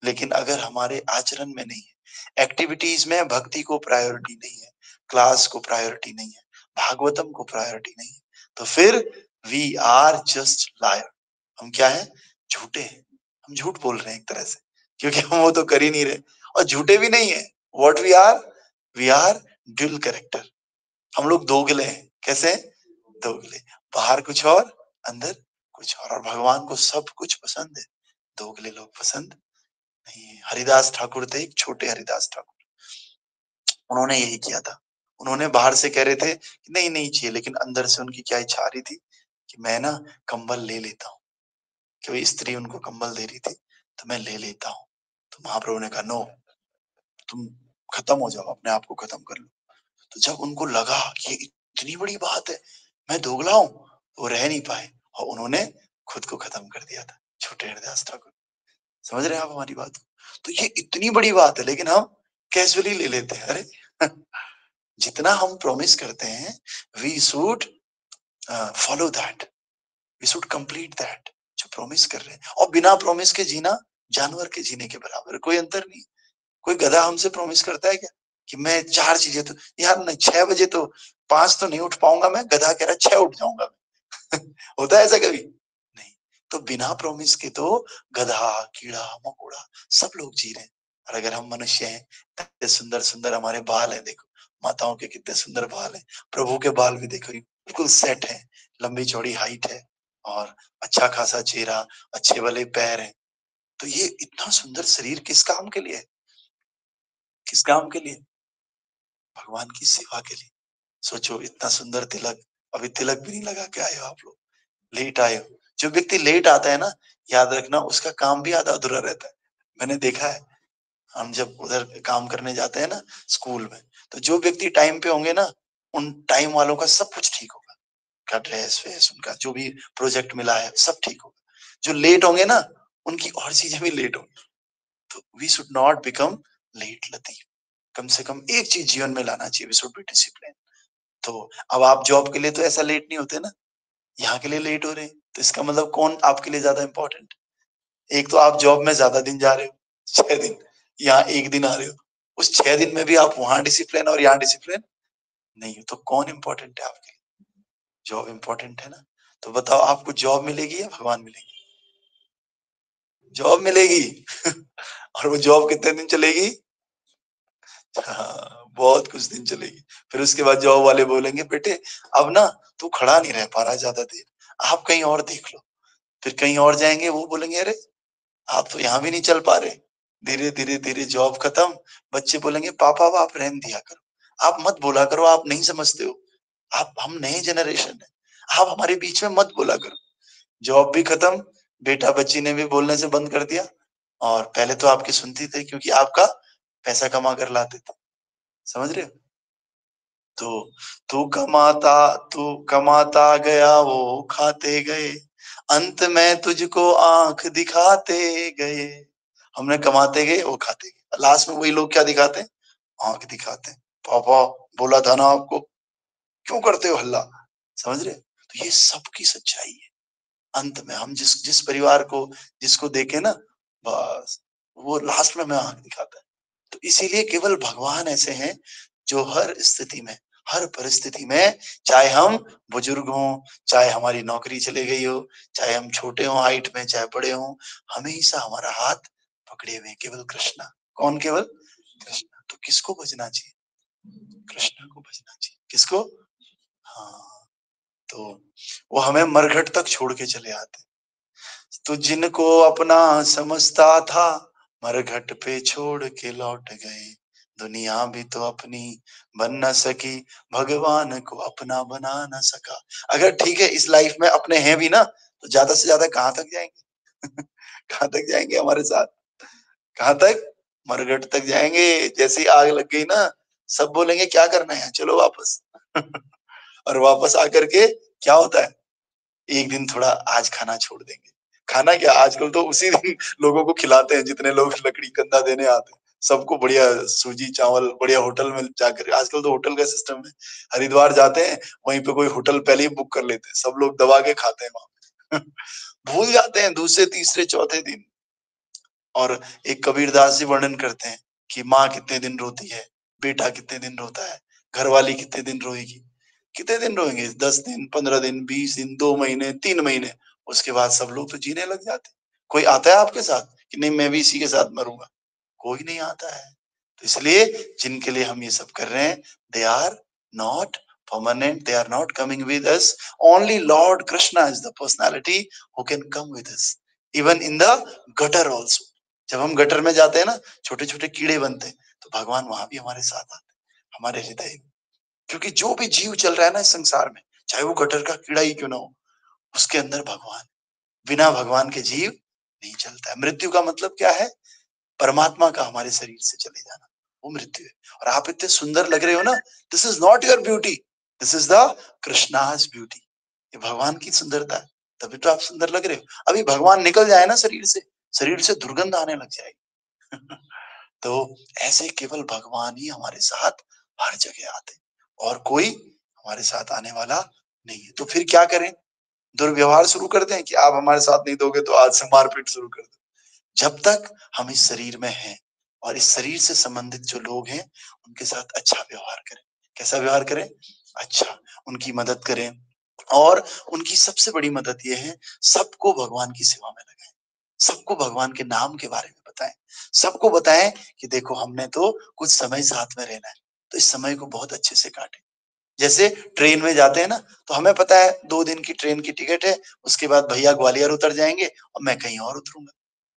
लेकिन अगर हमारे आचरण में नहीं है, एक्टिविटीज में भक्ति को प्रायोरिटी नहीं है, क्लास को प्रायोरिटी नहीं है, भागवतम को प्रायोरिटी नहीं है, तो फिर वी आर जस्ट लायर। हम क्या है? झूठे हैं। हम झूठ बोल रहे हैं एक तरह से, क्योंकि हम वो तो कर ही नहीं रहे। और झूठे भी नहीं है, what we are dual character. हम लोग दोगले हैं। कैसे? दोगले, बाहर कुछ और अंदर कुछ और भगवान को सब कुछ पसंद है, दोगले लोग पसंद नहीं है। हरिदास ठाकुर थे, एक छोटे हरिदास ठाकुर, उन्होंने यही किया था। उन्होंने बाहर से कह रहे थे कि नहीं नहीं चाहिए, लेकिन अंदर से उनकी क्या इच्छा आ रही थी कि मैं ना कंबल ले लेता हूँ, क्योंकि स्त्री उनको कंबल दे रही थी तो मैं ले लेता हूँ। तो महाप्रभु ने कहा नो, तुम खत्म हो जाओ, अपने आप को खत्म कर लो। तो जब उनको लगा कि ये इतनी बड़ी बात है, मैं दोगला हूँ, वो रह नहीं पाए और उन्होंने खुद को खत्म कर दिया था, छोटे हरिदास ठाकुर। समझ रहे हैं आप हमारी बात? तो ये इतनी बड़ी बात है, लेकिन हम कैजुअली ले लेते हैं। अरे जितना हम प्रॉमिस करते हैं, we should follow that, we should complete that जो प्रॉमिस कर रहे हैं। और बिना प्रॉमिस के जीना जानवर के जीने के बराबर है, कोई अंतर नहीं। कोई गधा हमसे प्रॉमिस करता है क्या कि मैं 4 चीजें तो यार नहीं, 6 बजे तो 5 तो नहीं उठ पाऊंगा मैं, गधा कह रहा 6 उठ जाऊंगा मैं। होता है ऐसा कभी? नहीं। तो बिना प्रॉमिस के तो गधा कीड़ा मकोड़ा सब लोग जी रहे हैं। और अगर हम मनुष्य हैं, कितने सुंदर सुंदर हमारे बाल हैं, देखो माताओं के कितने सुंदर बाल हैं, प्रभु के बाल भी देखो बिल्कुल सेट है, लंबी चौड़ी हाइट है, और अच्छा खासा चेहरा, अच्छे वाले पैर हैं। तो ये इतना सुंदर शरीर किस काम के लिए है? किस काम के लिए? भगवान की सेवा के लिए। सोचो, इतना सुंदर तिलक, अभी तिलक भी नहीं लगा के आए हो आप लोग, लेट आए हो। जो व्यक्ति लेट आता है ना, याद रखना उसका काम भी आधा अधूरा रहता है। मैंने देखा है, हम जब उधर काम करने जाते हैं ना स्कूल में, तो जो व्यक्ति टाइम पे होंगे ना, उन टाइम वालों का सब कुछ ठीक होगा। का ड्रेस वेस, उनका जो भी प्रोजेक्ट मिला है सब ठीक होगा। जो लेट होंगे ना उनकी और चीजें भी लेट होंगी। तो we should not become late लतीफ। कम से कम एक चीज जीवन में लाना चाहिए, वी शुड बी डिसिप्लिन। तो अब आप जॉब के लिए तो ऐसा लेट नहीं होते ना, यहाँ के लिए लेट हो रहे हैं, तो इसका मतलब कौन आपके लिए ज्यादा इंपॉर्टेंट? एक तो आप जॉब में ज्यादा दिन जा रहे हो, 6 दिन, यहाँ एक दिन आ रहे हो, उस 6 दिन में भी आप वहां डिसिप्लिन और यहाँ डिसिप्लिन नहीं हो, तो कौन इंपॉर्टेंट है आपके लिए? जॉब इंपॉर्टेंट है ना। तो बताओ आपको जॉब मिलेगी या भगवान मिलेंगे? जॉब मिलेगी और वो जॉब कितने दिन चलेगी? हाँ, बहुत कुछ दिन चलेगी। फिर उसके बाद जॉब वाले बोलेंगे बेटे अब ना तू खड़ा नहीं रह पा रहा ज्यादा देर, आप कहीं और देख लो। फिर कहीं और जाएंगे, वो बोलेंगे अरे आप तो यहाँ भी नहीं चल पा रहे। धीरे धीरे धीरे जॉब खत्म, बच्चे बोलेंगे पापा अब आप रहने दिया करो, आप मत बोला करो, आप नहीं समझते हो, आप हम नए जनरेशन है, आप हमारे बीच में मत बोला करो। जॉब भी खत्म, बेटा बच्ची ने भी बोलने से बंद कर दिया, और पहले तो आपकी सुनती थी क्योंकि आपका पैसा कमा कर लाते थे, समझ रहे हो? तो तू कमाता गया वो खाते गए, अंत में तुझको आंख दिखाते गए। हमने कमाते गए वो खाते गए, लास्ट में वही लोग क्या दिखाते हैं? आंख दिखाते हैं। पापा बोला था ना आपको, क्यों करते हो हल्ला? समझ रहे? तो ये सबकी सच्चाई है। अंत में हम जिस जिस परिवार को जिसको देखे ना, बस वो लास्ट में हमें आंख दिखाता है। तो इसीलिए केवल भगवान ऐसे हैं जो हर स्थिति में, हर परिस्थिति में, चाहे हम बुजुर्ग हों, चाहे हमारी नौकरी चली गई हो, चाहे हम छोटे हों हाइट में, चाहे बड़े हों, हमेशा हमारा हाथ पकड़े हुए हैं केवल कृष्णा। कौन? केवल कृष्णा। तो किसको बजना चाहिए? कृष्णा को बजना चाहिए। किसको? हाँ, तो वो हमें मरघट तक छोड़ के चले आते। तो जिनको अपना समझता था मरघट पे छोड़ के लौट गए, दुनिया भी तो अपनी बन न सकी, भगवान को अपना बना न सका। अगर ठीक है इस लाइफ में अपने हैं भी ना, तो ज्यादा से ज्यादा कहाँ तक जाएंगे? कहाँ तक जाएंगे हमारे साथ? कहाँ तक? मरघट तक जाएंगे। जैसे ही आग लग गई ना, सब बोलेंगे क्या करना है, चलो वापस। और वापस आकर के क्या होता है? एक दिन थोड़ा आज खाना छोड़ देंगे। खाना क्या, आजकल तो उसी दिन लोगों को खिलाते हैं, जितने लोग लकड़ी कंधा देने आते हैं सबको बढ़िया सूजी चावल बढ़िया होटल में जाकर। आजकल तो होटल का सिस्टम है, हरिद्वार जाते हैं वहीं पे कोई होटल पहले ही बुक कर लेते हैं, सब लोग दबा के खाते हैं वहां। भूल जाते हैं दूसरे तीसरे चौथे दिन। और एक कबीरदास जी वर्णन करते हैं कि माँ कितने दिन रोती है, बेटा कितने दिन रोता है, घरवाली कितने दिन रोएगी। कितने दिन रोएंगे? 10 दिन, 15 दिन, 20 दिन, 2 महीने, 3 महीने। उसके बाद सब लोग तो जीने लग जाते। कोई आता है आपके साथ कि नहीं मैं भी इसी के साथ मरूंगा? कोई नहीं आता है। तो इसलिए जिनके लिए हम ये सब कर रहे हैं, they are not permanent, they are not coming with us. Only Lord Krishna is the personality who can come with us, even in the gutter also. जब हम गटर में जाते हैं ना, छोटे छोटे कीड़े बनते हैं, तो भगवान वहां भी हमारे साथ आते हैं, हमारे हृदय में। क्योंकि जो भी जीव चल रहा है ना इस संसार में, चाहे वो गटर का कीड़ा ही क्यों ना हो, उसके अंदर भगवान। बिना भगवान के जीव नहीं चलता है। मृत्यु का मतलब क्या है? परमात्मा का हमारे शरीर से चले जाना, वो मृत्यु है। और आप इतने सुंदर लग रहे हो ना, this is not your beauty, this is the Krishna's beauty. ये भगवान की सुंदरता है, तभी तो आप सुंदर लग रहे हो। अभी भगवान निकल जाए ना शरीर से दुर्गंध आने लग जाएगी। तो ऐसे केवल भगवान ही हमारे साथ हर जगह आते, और कोई हमारे साथ आने वाला नहीं है। तो फिर क्या करें? दुर्व्यवहार शुरू कर दें कि आप हमारे साथ नहीं दोगे तो आज से मारपीट शुरू कर दो? जब तक हम इस शरीर में हैं और इस शरीर से संबंधित जो लोग हैं उनके साथ अच्छा व्यवहार करें। कैसा व्यवहार करें? अच्छा, उनकी मदद करें। और उनकी सबसे बड़ी मदद ये है, सबको भगवान की सेवा में लगाएं, सबको भगवान के नाम के बारे में बताएं, सबको बताएं कि देखो हमने तो कुछ समय साथ में रहना है, तो इस समय को बहुत अच्छे से काटें। जैसे ट्रेन में जाते हैं ना, तो हमें पता है 2 दिन की ट्रेन की टिकट है, उसके बाद भैया ग्वालियर उतर जाएंगे और मैं कहीं और उतरूंगा।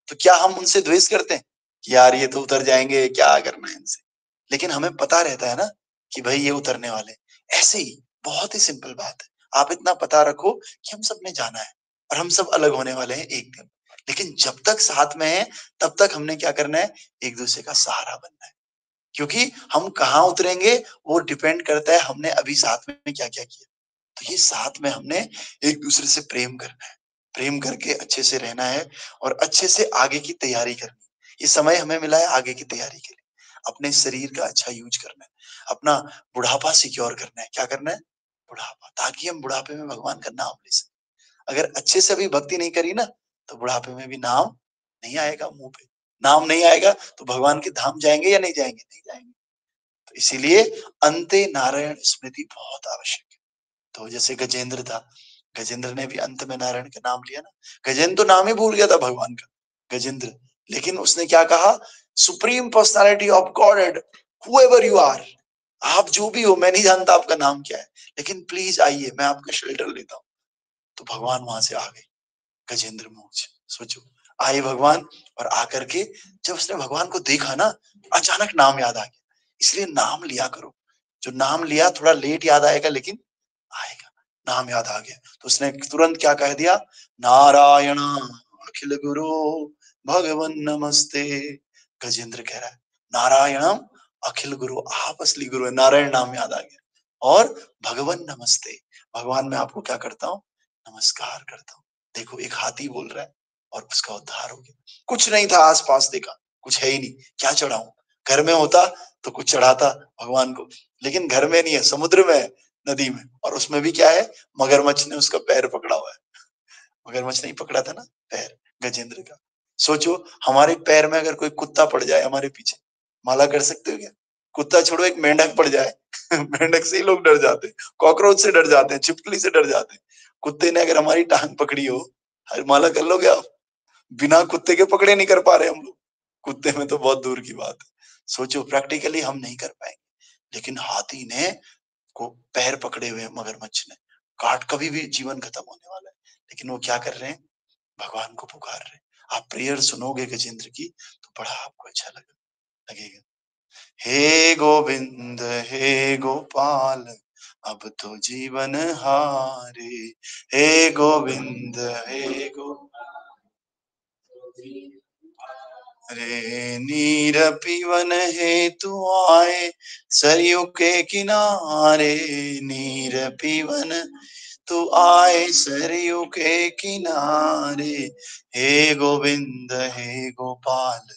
तो क्या हम उनसे द्वेष करते हैं कि यार ये तो उतर जाएंगे, क्या करना है इनसे? लेकिन हमें पता रहता है ना कि भाई ये उतरने वाले। ऐसे ही बहुत ही सिंपल बात है, आप इतना पता रखो कि हम सब ने जाना है और हम सब अलग होने वाले हैं एक दिन। लेकिन जब तक साथ में हैं तब तक हमने क्या करना है? एक दूसरे का सहारा बनना है। क्योंकि हम कहाँ उतरेंगे वो डिपेंड करता है हमने अभी साथ में क्या क्या किया। तो ये साथ में हमने एक दूसरे से प्रेम करना है, प्रेम करके अच्छे से रहना है और अच्छे से आगे की तैयारी करनी है। ये समय हमें मिला है आगे की तैयारी के लिए, अपने शरीर का अच्छा यूज करना है, अपना बुढ़ापा सिक्योर करना है। क्या करना है? बुढ़ापा, ताकि हम बुढ़ापे में भगवान का नाम ले सकें। अगर अच्छे से भी भक्ति नहीं करी ना, तो बुढ़ापे में भी नाम नहीं आएगा मुंह पे। नाम नहीं आएगा तो भगवान के धाम जाएंगे या नहीं जाएंगे? नहीं जाएंगे। तो इसीलिए अंते नारायण स्मृति बहुत आवश्यक है। तो जैसे गजेंद्र था, गजेंद्र ने भी अंत में नारायण का नाम लिया ना। गजेंद्र तो नाम ही भूल गया था भगवान का, गजेंद्र, लेकिन उसने क्या कहा? Supreme personality of God, however you are, आप जो भी हो, मैं नहीं जानता आपका नाम क्या है, लेकिन प्लीज आइए, मैं आपका शेल्टर लेता हूँ। तो भगवान वहां से आ गए, गजेंद्र मोक्ष। सोचो, आए भगवान, और आकर के जब उसने भगवान को देखा ना, अचानक नाम याद आ गया। इसलिए नाम लिया करो, जो नाम लिया थोड़ा लेट याद आएगा लेकिन आएगा। नाम याद आ गया तो उसने तुरंत क्या कह दिया? नारायण अखिल गुरु भगवन नमस्ते। गजेंद्र कह रहा है नारायणम अखिल गुरु, आप असली गुरु है। नारायण नाम याद आ गया। और भगवन नमस्ते, भगवान मैं आपको क्या करता हूँ? नमस्कार करता हूँ। देखो, एक हाथी बोल रहा है और उसका उद्धार हो गया। कुछ नहीं था आसपास, देखा कुछ है ही नहीं, क्या चढ़ाऊं? घर में होता तो कुछ चढ़ाता भगवान को, लेकिन घर में नहीं है, समुद्र में है, नदी में, और उसमें भी क्या है? मगरमच्छ ने उसका पैर पकड़ा हुआ है। मगरमच्छ नहीं पकड़ा था ना पैर गजेंद्र का। सोचो, हमारे पैर में अगर कोई कुत्ता पड़ जाए हमारे पीछे, माला कर सकते हो क्या? कुत्ता छोड़ो, एक मेंढक पड़ जाए मेंढक से ही लोग डर जाते हैं, कॉकरोच से डर जाते हैं, छिपकली से डर जाते हैं। कुत्ते ने अगर हमारी टांग पकड़ी हो, अरे माला कर लोगे आप? बिना कुत्ते के पकड़े नहीं कर पा रहे हम लोग, कुत्ते में तो बहुत दूर की बात है। सोचो, प्रैक्टिकली हम नहीं कर पाएंगे, लेकिन हाथी ने को पैर पकड़े हुए मगरमच्छ ने, काट, कभी भी जीवन खत्म होने वाला है, लेकिन वो क्या कर रहे हैं? भगवान को पुकार रहे हैं। आप प्रेयर सुनोगे गजेंद्र की तो बड़ा आपको अच्छा लगेगा। हे गोविंद हे गोपाल, अब तो जीवन हारे, हे गोविंद हे गोपाल, रे नीर पीवन हेतु आए सरयू के किनारे, नीर पीवन तू आए सरयू के किनारे, हे गोविंद हे गोपाल,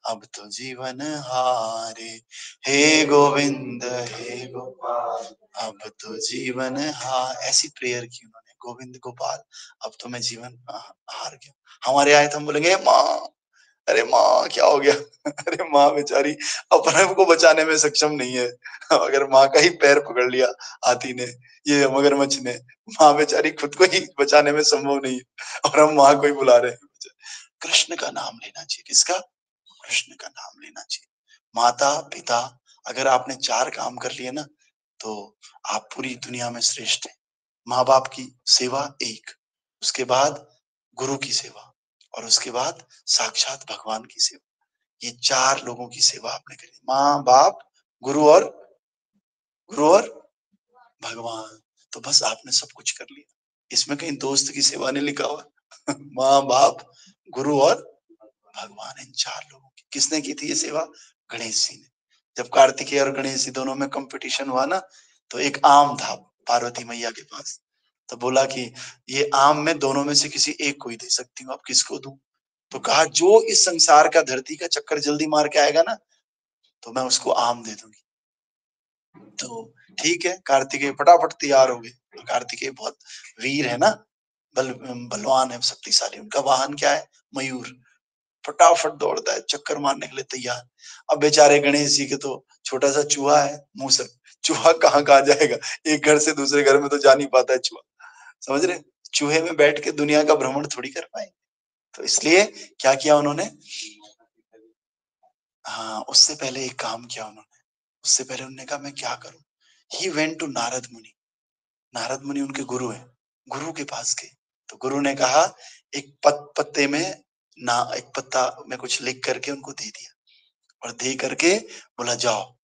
अब तो जीवन हारे, हे गोविंद हे गोपाल, अब तो जीवन हार। ऐसी प्रेयर की उन्होंने, गोविंद गोपाल, अब तो मैं जीवन हार गया। हमारे आए तो हम बोलेंगे माँ, अरे माँ क्या हो गया? अरे माँ बेचारी अपने को बचाने में सक्षम नहीं है। अगर माँ का ही पैर पकड़ लिया हाथी ने, ये मगरमच्छ ने, माँ बेचारी खुद को ही बचाने में संभव नहीं है, और हम माँ को ही बुला रहे हैं। कृष्ण का नाम लेना चाहिए। किसका? कृष्ण का नाम लेना चाहिए। माता पिता, अगर आपने 4 काम कर लिए ना, तो आप पूरी दुनिया में श्रेष्ठ हैं। माँ बाप की सेवा 1, उसके बाद गुरु की सेवा, और उसके बाद साक्षात भगवान की सेवा। ये 4 लोगों की सेवा आपने करी, माँ बाप गुरु और भगवान, तो बस आपने सब कुछ कर लिया। इसमें कहीं दोस्त की सेवा नहीं लिखा हुआ। माँ बाप गुरु और भगवान, इन 4 लोगों की किसने की थी ये सेवा? गणेश जी ने। जब कार्तिकेय और गणेश जी दोनों में कंपटीशन हुआ ना, तो एक आम था पार्वती मैया के पास, तो बोला कि ये आम में दोनों में से किसी एक को ही दे सकती हूँ, अब किसको दूं? तो कहा जो इस संसार का, धरती का चक्कर जल्दी मार के आएगा ना, तो मैं उसको आम दे दूंगी। तो ठीक है, कार्तिकेय फटाफट तैयार हो गए। कार्तिकेय बहुत वीर है ना, बलवान है, शक्तिशाली। उनका वाहन क्या है? मयूर। फटाफट दौड़ता है, चक्कर मारने के लिए तैयार। अब बेचारे गणेश जी के तो छोटा सा चूहा है, मूसक। चूहा कहाँ कहाँ जाएगा? एक घर से दूसरे घर में तो जा नहीं पाता है चूहा, समझ रहे? चूहे में बैठ के दुनिया का भ्रमण थोड़ी कर पाएंगे। तो इसलिए क्या किया उन्होंने? हाँ, उससे पहले एक काम किया उन्होंने। उससे पहले उन्होंने कहा मैं क्या करूं? ही वेंट टू नारद मुनि। नारद मुनि उनके गुरु हैं। गुरु के पास गए तो गुरु ने कहा एक पत्ते में ना, एक पत्ता में कुछ लिख करके उनको दे दिया, और दे करके बोला जाओ,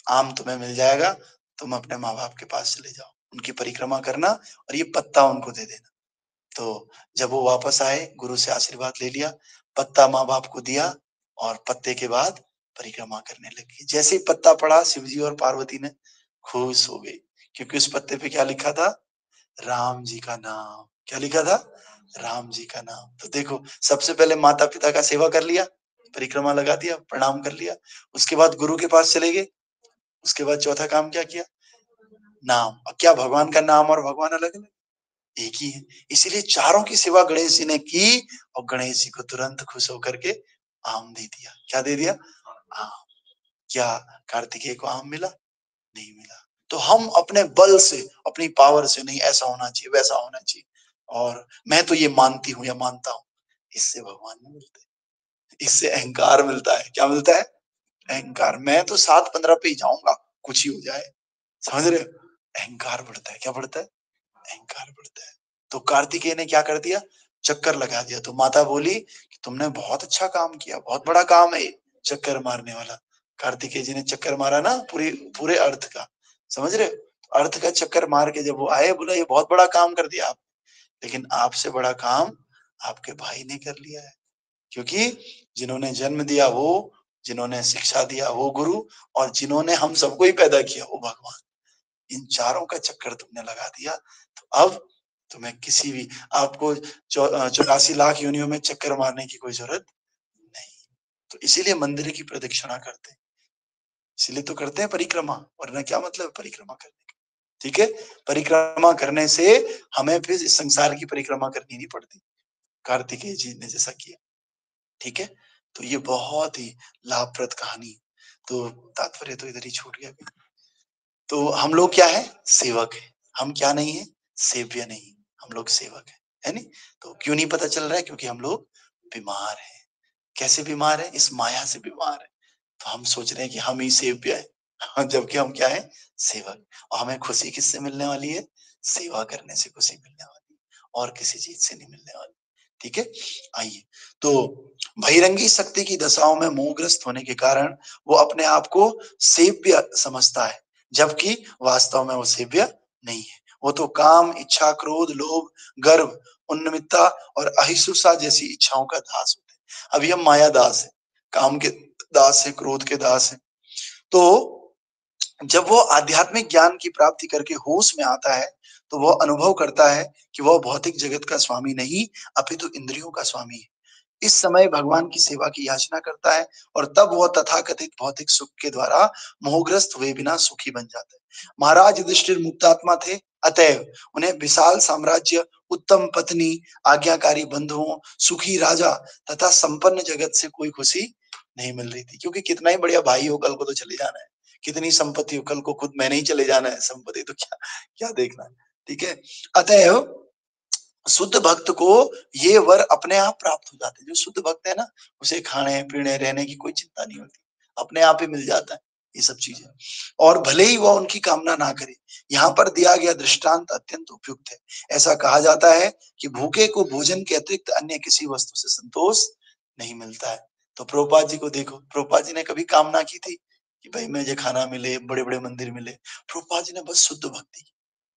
आम तुम्हें मिल जाएगा, तुम अपने माँ बाप के पास चले जाओ, उनकी परिक्रमा करना और ये पत्ता उनको दे देना। तो जब वो वापस आए, गुरु से आशीर्वाद ले लिया, पत्ता माँ बाप को दिया, और पत्ते के बाद परिक्रमा करने लगी। जैसे ही पत्ता पड़ा, शिवजी और पार्वती ने खुश हो गई, क्योंकि उस पत्ते पे क्या लिखा था? राम जी का नाम। क्या लिखा था? राम जी का नाम। तो देखो, सबसे पहले माता पिता का सेवा कर लिया, परिक्रमा लगा दिया, प्रणाम कर लिया, उसके बाद गुरु के पास चले गए, उसके बाद चौथा काम क्या किया? नाम। अब क्या भगवान का नाम और भगवान अलग अलग? एक ही है। इसीलिए चारों की सेवा गणेश जी ने की और गणेश जी को तुरंत खुश होकर के आम दे दिया। क्या दे दिया? आम। क्या कार्तिकेय को आम मिला? नहीं मिला। तो हम अपने बल से, अपनी पावर से नहीं, ऐसा होना चाहिए, वैसा होना चाहिए, और मैं तो ये मानती हूँ या मानता हूँ, इससे भगवान नहीं मिलते, इससे अहंकार मिलता है। क्या मिलता है? अहंकार। मैं तो 7-15 पे ही जाऊंगा, कुछ ही हो जाए। समझ रहे हो? अहंकार बढ़ता है। क्या बढ़ता है? अहंकार बढ़ता है। तो कार्तिकेय ने क्या कर दिया? चक्कर लगा दिया। तो माता बोली कि तुमने बहुत अच्छा काम किया, बहुत बड़ा काम है ये, चक्कर मारने वाला। कार्तिकेय जी ने चक्कर मारा ना, पूरे अर्थ का। समझ रहे हो? अर्थ का चक्कर मार के जब वो आए, बोला ये बहुत बड़ा काम कर दिया आप, लेकिन आपसे बड़ा काम आपके भाई ने कर लिया है। क्योंकि जिन्होंने जन्म दिया वो, जिन्होंने शिक्षा दिया वो गुरु, और जिन्होंने हम सबको ही पैदा किया वो भगवान। इन चारों का चक्कर तुमने लगा दिया, तो अब तुम्हें किसी भी, आपको 84 लाख योनियों में चक्कर मारने की कोई जरूरत नहीं। तो इसीलिए मंदिर की प्रदक्षिणा करते हैं, इसीलिए तो करते हैं परिक्रमा, वरना क्या मतलब है परिक्रमा करने का? ठीक है, परिक्रमा करने से हमें फिर इस संसार की परिक्रमा करनी नहीं पड़ती, कार्तिकेय जी ने जैसा किया। ठीक है, तो ये बहुत ही लाभप्रद कहानी। तो तात्पर्य तो इधर ही छूट गया। तो हम लोग क्या है? सेवक है। हम क्या नहीं है? सेव्य नहीं, हम लोग सेवक है नहीं? तो क्यों नहीं पता चल रहा है? क्योंकि हम लोग बीमार हैं। कैसे बीमार है? इस माया से बीमार है। तो हम सोच रहे हैं कि हम ही सेव्य है, जबकि हम क्या है? सेवक। और हमें खुशी किससे मिलने वाली है? सेवा करने से खुशी मिलने वाली है, और किसी चीज से नहीं मिलने वाली। ठीक है, आइए। तो बहिरंगी शक्ति की दशाओं में मोहग्रस्त होने के कारण वो अपने आप को सेव्य समझता है, जबकि वास्तव में वो सेव्य नहीं है। वो तो काम, इच्छा, क्रोध, लोभ, गर्व, उन्नमितता और अहिंसा जैसी इच्छाओं का दास होते हैं। अभी हम माया दास है, काम के दास है, क्रोध के दास है। तो जब वो आध्यात्मिक ज्ञान की प्राप्ति करके होश में आता है, तो वह अनुभव करता है कि वह भौतिक जगत का स्वामी नहीं, अपितु इंद्रियों का स्वामी है। इस समय भगवान की सेवा की याचना करता है, और तब वह तथाकथित भौतिक सुख के द्वारा मोहग्रस्त हुए बिना सुखी बन जाता है। महाराज युधिष्ठिर मुक्तात्मा थे, अतएव उन्हें विशाल साम्राज्य, उत्तम पत्नी, आज्ञाकारी बंधुओं, सुखी राजा तथा संपन्न जगत से कोई खुशी नहीं मिल रही थी। क्योंकि कितना ही बढ़िया भाई हो, कल को तो चले जाना है, कितनी संपत्ति हो, कल को खुद मैंने ही चले जाना है, संपत्ति तो क्या क्या देखना है। ठीक है, अतएव शुद्ध भक्त को ये वर अपने आप प्राप्त हो जाते हैं। जो शुद्ध भक्त है ना, उसे खाने पीने रहने की कोई चिंता नहीं होती, अपने आप ही मिल जाता है ये सब चीजें, और भले ही वह उनकी कामना ना करे। यहाँ पर दिया गया दृष्टांत अत्यंत उपयुक्त है। ऐसा कहा जाता है कि भूखे को भोजन के अतिरिक्त अन्य किसी वस्तु से संतोष नहीं मिलता है। तो प्रभुपाद जी को देखो, प्रभुपाद जी ने कभी कामना की थी कि भाई मुझे खाना मिले, बड़े बड़े मंदिर मिले? प्रभुपाद जी ने बस शुद्ध भक्ति की।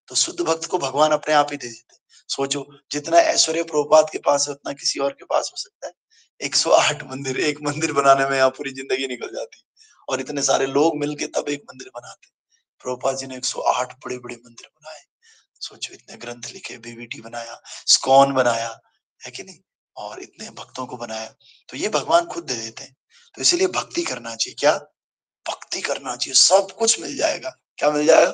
तो शुद्ध भक्त को भगवान अपने आप ही दे देते। सोचो, जितना ऐश्वर्य प्रभुपाद के पास है उतना किसी और के पास हो सकता है? 108 मंदिर, एक मंदिर बनाने में यहाँ पूरी जिंदगी निकल जाती, और इतने सारे लोग मिलके तब एक मंदिर बनाते। प्रभुपाद जी ने 108 बड़े बड़े मंदिर बनाए। सोचो, इतने ग्रंथ लिखे, बीवीटी बनाया, स्कॉन बनाया, है कि नहीं, और इतने भक्तों को बनाया। तो ये भगवान खुद दे देते हैं। तो इसीलिए भक्ति करना चाहिए। क्या? भक्ति करना चाहिए, सब कुछ मिल जाएगा। क्या मिल जाएगा?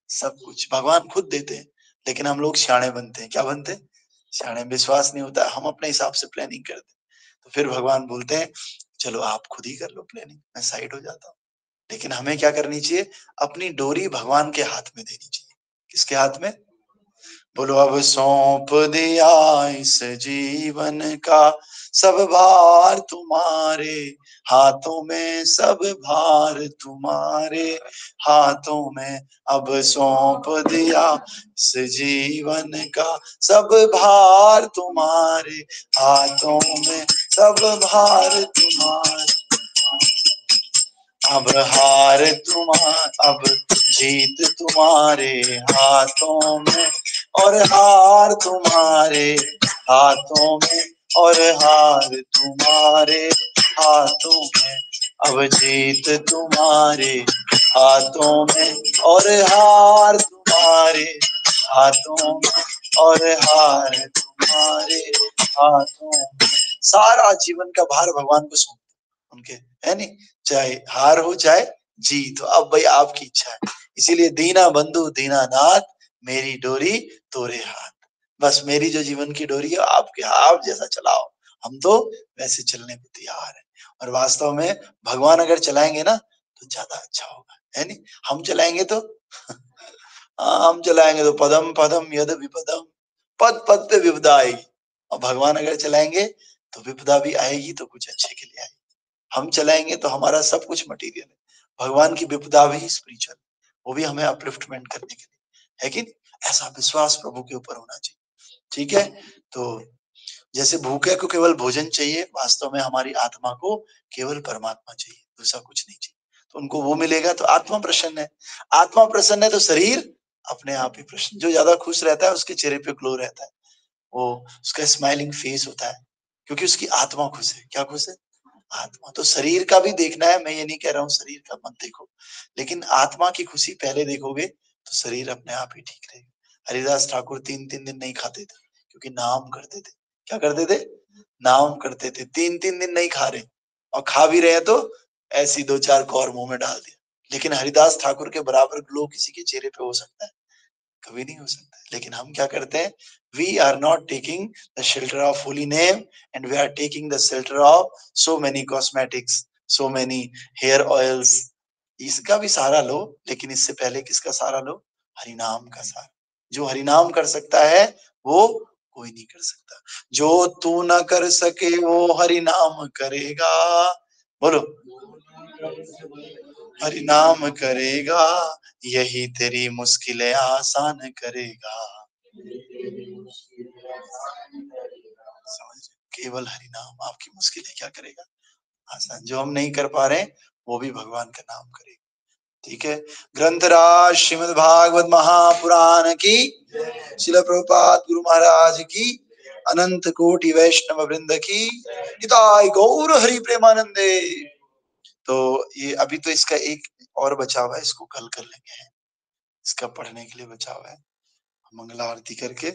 सब कुछ भगवान खुद देते हैं। लेकिन हम लोग सियाणे बनते हैं। क्या बनते हैं? सियाणे। विश्वास नहीं होता है, हम अपने हिसाब से प्लानिंग करते हैं। तो फिर भगवान बोलते हैं चलो आप खुद ही कर लो प्लानिंग, मैं साइड हो जाता हूँ। लेकिन हमें क्या करनी चाहिए? अपनी डोरी भगवान के हाथ में देनी चाहिए। किसके हाथ में? बोलो, अब सौंप दिया इस जीवन का सब भार तुम्हारे हाथों में, सब भार तुम्हारे हाथों में। अब सौंप दिया इस जीवन का सब भार तुम्हारे हाथों में, सब भार तुम्हारे। अब हार अब जीत तुम्हारे हाथों में, और हार तुम्हारे हाथों में, और हार तुम्हारे हाथों में। अब जीत तुम्हारे हाथों में, और हार तुम्हारे हाथों में और हार तुम्हारे हाथों में। सारा जीवन का भार भगवान को सौंप दो उनके, है नहीं, चाहे हार हो चाहे जीत हो, अब भाई आपकी इच्छा है। इसीलिए दीना बंधु दीना नाथ, मेरी डोरी तोरे हाथ। बस मेरी जो जीवन की डोरी है आपके, आप जैसा चलाओ, हम तो वैसे चलने को तैयार है। और वास्तव में भगवान अगर चलाएंगे ना तो ज्यादा अच्छा होगा, है नहीं। हम चलाएंगे तो हम चलाएंगे तो पदम पदम यद विपदम, पद पद पे विपदा आएगी। और भगवान अगर चलाएंगे तो विपदा भी आएगी तो कुछ अच्छे के लिए आएगी। हम चलाएंगे तो हमारा सब कुछ मटेरियल है, भगवान की विपदा भी स्पिरिचुअल, वो भी हमें अपलिफ्टमेंट करने के लिए है कि नहीं? ऐसा विश्वास प्रभु के ऊपर होना चाहिए। ठीक है, तो जैसे भूखे को केवल भोजन चाहिए, वास्तव में हमारी आत्मा को केवल परमात्मा चाहिए, दूसरा कुछ नहीं चाहिए। तो उनको वो मिलेगा तो आत्मा प्रसन्न है। आत्मा प्रसन्न है तो शरीर अपने आप ही प्रसन्न। जो ज्यादा खुश रहता है उसके चेहरे पे ग्लो रहता है, वो उसका स्माइलिंग फेस होता है, क्योंकि उसकी आत्मा खुश है। क्या खुश है? आत्मा। तो शरीर का भी देखना है, मैं ये नहीं कह रहा हूँ शरीर का मत देखो, लेकिन आत्मा की खुशी पहले देखोगे तो शरीर अपने आप ही ठीक रहेगा। हरिदास ठाकुर 3-3 दिन नहीं खाते थे, क्योंकि नाम करते थे। क्या करते थे? नाम करते थे। 3-3 दिन नहीं खा रहे, और खा भी रहे हैं तो ऐसी 2-4 कौर मुंह में डाल दिया। लेकिन हरिदास ठाकुर के बराबर ग्लो किसी के चेहरे पे हो सकता है? कभी नहीं हो सकता है। लेकिन हम क्या करते हैं? We are not taking the shelter of holy name, and we are taking the shelter of so many cosmetics, so many hair oils. इसका भी सहारा लो, लेकिन इससे पहले किसका सहारा लो? हरिनाम का सहारा। जो हरिनाम कर सकता है वो कोई नहीं कर सकता। जो तू ना कर सके वो हरिनाम करेगा। बोलो, हरिनाम करेगा, यही तेरी मुश्किलें आसान करेगा। समझ रहे? केवल हरिनाम आपकी मुश्किलें क्या करेगा? आसान। जो हम नहीं कर पा रहे वो भी भगवान का नाम करेगा। ठीक है, ग्रंथराज श्रीमद् भागवत महापुराण की, शिला प्रभुपाद गुरु महाराज की, अनंत कोटि वैष्णव वृंद की, निताय गौर हरि प्रेमानंदे। तो ये अभी तो इसका एक और बचा हुआ है, इसको कल कर लेंगे। इसका पढ़ने के लिए बचा हुआ है, मंगला आरती करके